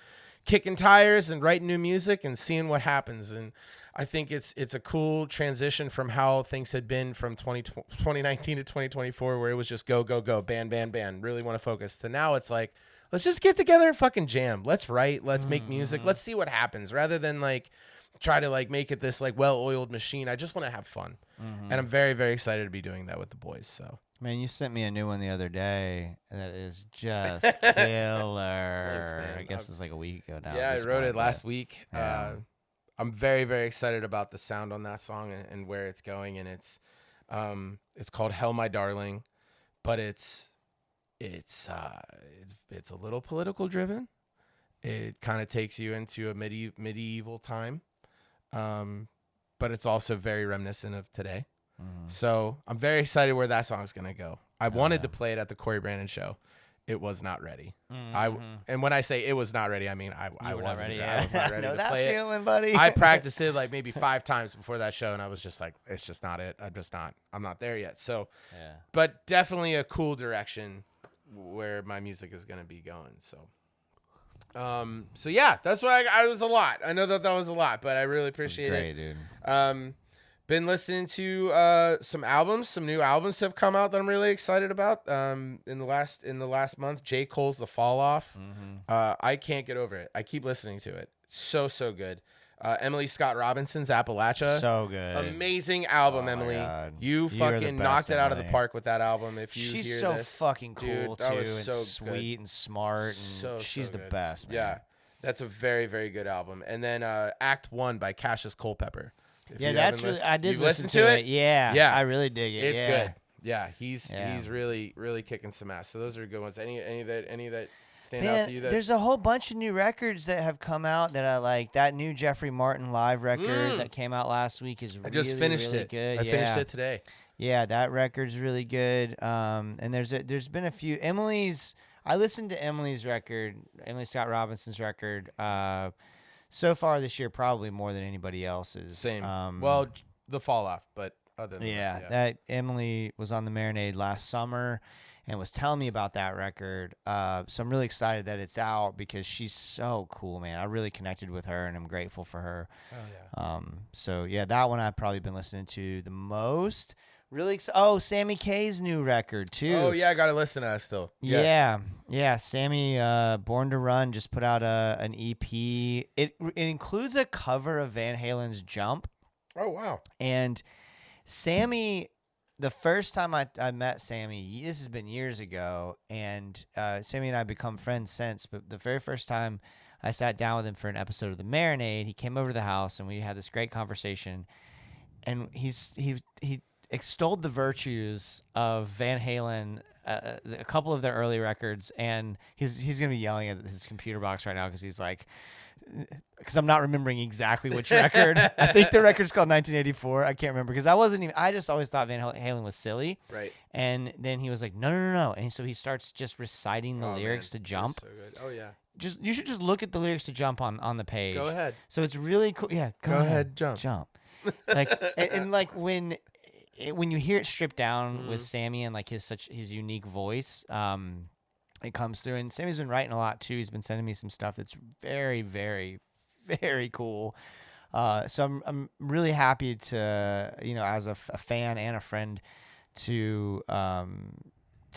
kicking tires and writing new music and seeing what happens. And I think it's a cool transition from how things had been from 2019 to 2024, where it was just go, band, really want to focus, to now it's like, let's just get together and fucking jam. Let's write, let's make music, let's see what happens, rather than like try to like make it this like well-oiled machine. I just want to have fun. And I'm very, very excited to be doing that with the boys. So man, you sent me a new one the other day that is just killer. Thanks, man. I guess it's like a week ago now. Yeah, I wrote it last week. Yeah. I'm very, very excited about the sound on that song and where it's going. And it's called Hell My Darling, but it's a little political driven. It kind of takes you into a medieval time. But it's also very reminiscent of today. So I'm very excited where that song's going to go. I wanted to play it at the Corey Brandon show. It was not ready. And when I say it was not ready, I mean, I wasn't ready. I was not ready know to that play feeling, it. buddy. I practiced it like maybe 5 times before that show. And I was just like, it's just not it. I'm not there yet. So, but definitely a cool direction where my music is going to be going. So yeah, that's why I was a lot. I know that was a lot, but I really appreciate it. Great, dude. Been listening to some albums. Some new albums have come out that I'm really excited about. In the last month, J. Cole's The Fall Off. I can't get over it. I keep listening to it. It's so good. Emily Scott Robinson's Appalachia. So good. Amazing album, Emily. You fucking knocked it out of the park with that album. If you she's hear so this, fucking cool, dude, too, and so sweet good. and smart, and she's the best, man. Yeah. That's a very, very good album. And then Act 1 by Cassius Culpepper. If Yeah, you that's haven't really. listened- I did you've listen listened to it. Yeah, Yeah. I really dig it. It's yeah. good. Yeah, he's Yeah. really, really kicking some ass. So those are good ones. Any that stand out Man, to you? That there's a whole bunch of new records that have come out that I like. That new Jeffrey Martin live record that came out last week is I just really, finished really it. good. I finished it today. Yeah, that record's really good. And there's been a few. I listened to Emily's record, Emily Scott Robinson's record, so far this year, probably more than anybody else's. Same. Well, the fall off, but other than that Emily was on the Marinade last summer and was telling me about that record. So I'm really excited that it's out because she's so cool, man. I really connected with her and I'm grateful for her. Oh, yeah. So yeah, that one I've probably been listening to the most. Really Sammy K's new record too. Oh yeah, I gotta listen to that still. Yes. Yeah. Sammy, Born to Run, just put out an EP. It includes a cover of Van Halen's Jump. Oh wow. And Sammy, the first time I met Sammy, this has been years ago, and Sammy and I have become friends since. But the very first time I sat down with him for an episode of The Marinade, he came over to the house and we had this great conversation. And he extolled the virtues of Van Halen, a couple of their early records, and he's gonna be yelling at his computer box right now because he's like, because I'm not remembering exactly which record. I think the record's called 1984. I can't remember because I just always thought Van Halen was silly. Right. And then he was like, no, and so he starts just reciting the lyrics to Jump. So good. Oh yeah. You should just look at the lyrics to Jump on the page. Go ahead. So it's really cool. Yeah. Go ahead. Jump. Like and like when you hear it stripped down with Sammy and like his unique voice, it comes through. And Sammy's been writing a lot too. He's been sending me some stuff that's very, very, very cool. So I'm really happy to, as a fan and a friend, to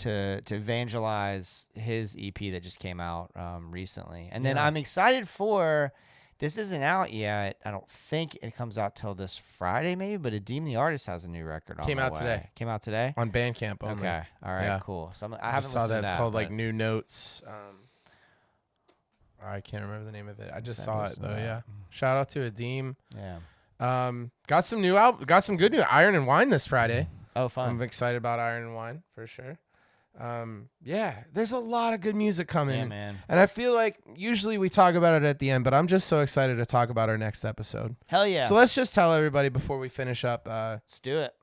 evangelize his EP that just came out recently. And then I'm excited for. This isn't out yet. I don't think it comes out till this Friday, maybe. But Adeem the Artist has a new record on Came the out way. today. Came out today On Bandcamp only. Okay. All right. Yeah. Cool. So I I haven't saw listened that. to It's that. called like but New Notes. I can't remember the name of it. I just saw it though. Yeah. Shout out to Adeem. Yeah. Got some new got some good new Iron and Wine this Friday. Oh, fun. I'm excited about Iron and Wine for sure. Yeah, there's a lot of good music coming. Yeah, man. And I feel like usually we talk about it at the end, but I'm just so excited to talk about our next episode. Hell yeah. So let's just tell everybody before we finish up. Let's do it.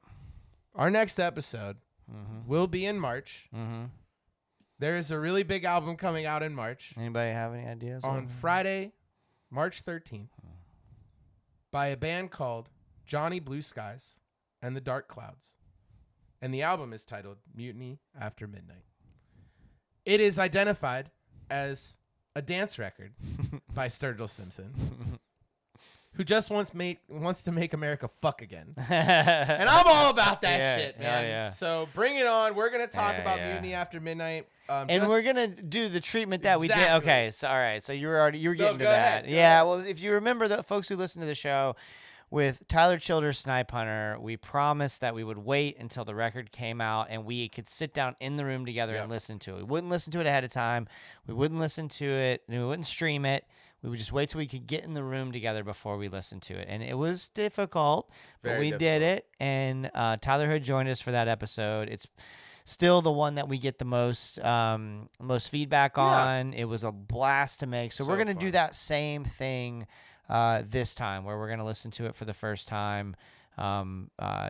Our next episode will be in March. Mm-hmm. There is a really big album coming out in March. Anybody have any ideas? On Friday, March 13th, by a band called Johnny Blue Skies and the Dark Clouds. And the album is titled Mutiny After Midnight. It is identified as a dance record by Sturgill Simpson, who just wants to make America fuck again. And I'm all about that shit, man. Yeah. So bring it on. We're going to talk about Mutiny After Midnight. And we're going to do the treatment that we did. Exactly. Okay, so all right. So you were getting to go that. ahead, Yeah, well, if you remember the folks who listen to the show, with Tyler Childers' Snipe Hunter, we promised that we would wait until the record came out and we could sit down in the room together and listen to it. We wouldn't listen to it ahead of time. We wouldn't listen to it. We wouldn't stream it. We would just wait till we could get in the room together before we listened to it. And it was difficult, but we did it. And Tyler Hood joined us for that episode. It's still the one that we get the most feedback on. It was a blast to make. So we're going to do that same thing this time, where we're going to listen to it for the first time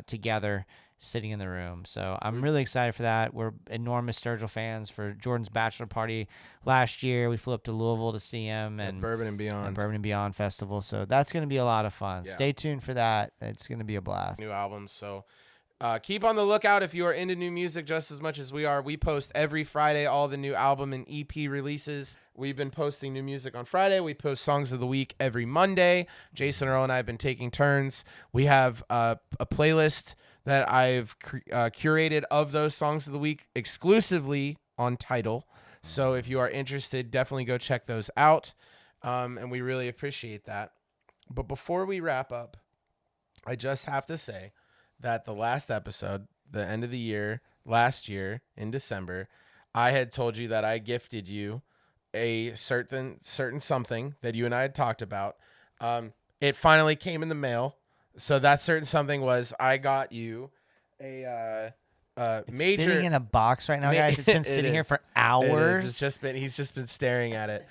together, sitting in the room. So I'm really excited for that. We're enormous Sturgill fans. For Jordan's bachelor party last year, we flew up to Louisville to see him and Bourbon and Beyond. Bourbon and Beyond Festival. So that's going to be a lot of fun. Yeah. Stay tuned for that. It's going to be a blast. New albums. So keep on the lookout if you are into new music just as much as we are. We post every Friday all the new album and EP releases. We've been posting new music on Friday. We post songs of the week every Monday. Jason, Earle, and I have been taking turns. We have a playlist that I've curated of those songs of the week exclusively on Tidal. So if you are interested, definitely go check those out. And we really appreciate that. But before we wrap up, I just have to say that the last episode, the end of the year, last year in December, I had told you that I gifted you a certain something that you and I had talked about. It finally came in the mail. So that certain something was I got you a It's major sitting in a box right now, guys. It's been sitting here for hours. He's just been staring at it.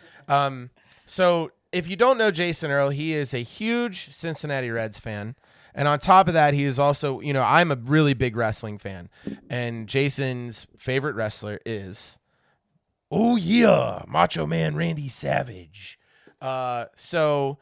So if you don't know Jason Earle, he is a huge Cincinnati Reds fan. And on top of that, he is also, I'm a really big wrestling fan. And Jason's favorite wrestler is, oh yeah, Macho Man Randy Savage. So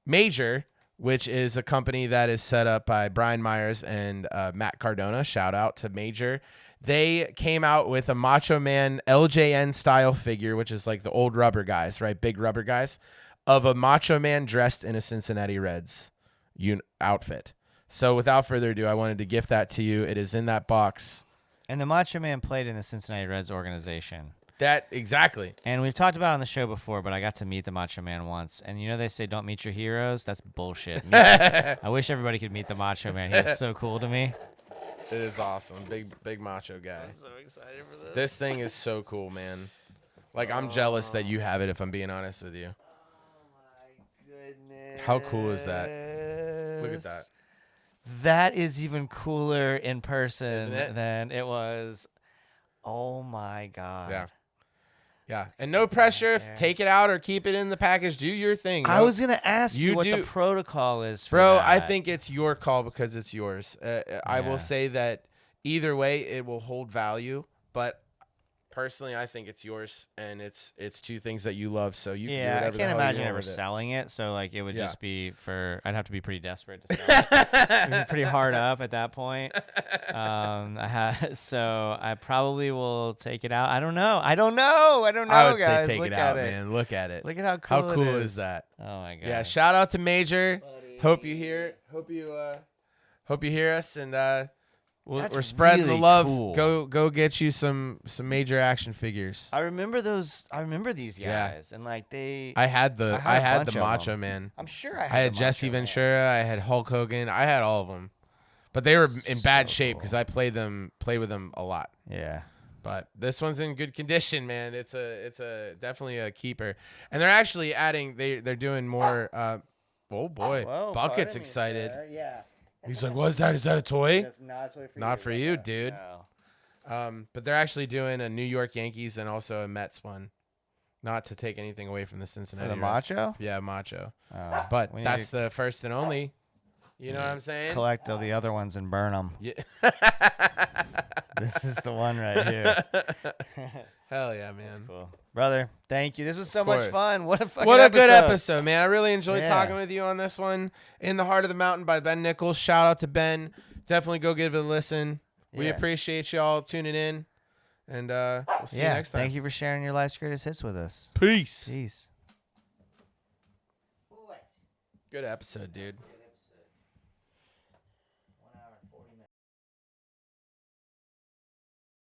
Major, which is a company that is set up by Brian Myers and Matt Cardona. Shout out to Major. They came out with a Macho Man LJN style figure, which is like the old rubber guys, right? Big rubber guys, of a Macho Man dressed in a Cincinnati Reds outfit. So without further ado, I wanted to gift that to you. It is in that box. And the Macho Man played in the Cincinnati Reds organization. That exactly. And we've talked about it on the show before, but I got to meet the Macho Man once. And they say don't meet your heroes? That's bullshit. I wish everybody could meet the Macho Man. He was so cool to me. It is awesome. Big macho guy. I'm so excited for this. This thing is so cool, man. Like, I'm jealous that you have it, if I'm being honest with you. Oh, my goodness. How cool is that? Look at that. That is even cooler in person Isn't it? than it was. Oh, my God. Yeah. Yeah. And no pressure. Take it out or keep it in the package. Do your thing. I was going to ask you what the do. protocol is for Bro, that. I think it's your call because it's yours. I will say that either way, it will hold value. But personally, I think it's yours, and it's two things that you love. So you can do whatever I the can't hell you imagine want ever with it. selling it. So like it would just be I'd have to be pretty desperate to sell it. It'd be pretty hard up at that point. So I probably will take it out. I don't know. I I would guys. say take Look it at out, man. Look at it. Look at how cool How cool it is that? Oh my God. Yeah. Shout out to Major. Buddy. Hope you hear it. Hope you hear us, and That's we're spreading the really love. cool. Go get you some Major action figures. I remember those. I remember these guys, and like they. I had the bunch of Macho them. Man. I'm sure I I had. had the Jesse Macho Man. Ventura. I had Hulk Hogan. I had all of them, but they were in bad shape because I play with them a lot. Yeah. But this one's in good condition, man. It's a definitely a keeper, and they're actually adding. They're doing more. Oh boy, Whoa, Bucket's pardon me, excited. sir. Yeah. He's like, "What's that? Is that a toy?" That's not a toy for you. Not for you, Rebecca. dude. No. But they're actually doing a New York Yankees and also a Mets one. Not to take anything away from the Cincinnati For the Reds. Macho? Yeah, Macho. Oh, But we need that's to the first and only. You know what I'm saying? collect all the other ones and burn them. Yeah. This is the one right here. Hell yeah, man. Cool. Brother, thank you. This was so Of much course. fun. What a fucking What a episode. good episode, man. I really enjoyed Yeah. talking with you on this one. In the Heart of the Mountain by Ben Nichols. Shout out to Ben. Definitely go give it a listen. We Yeah. appreciate y'all tuning in. And we'll see you next time. Thank you for sharing your life's greatest hits with us. Peace. Peace. Good episode, dude.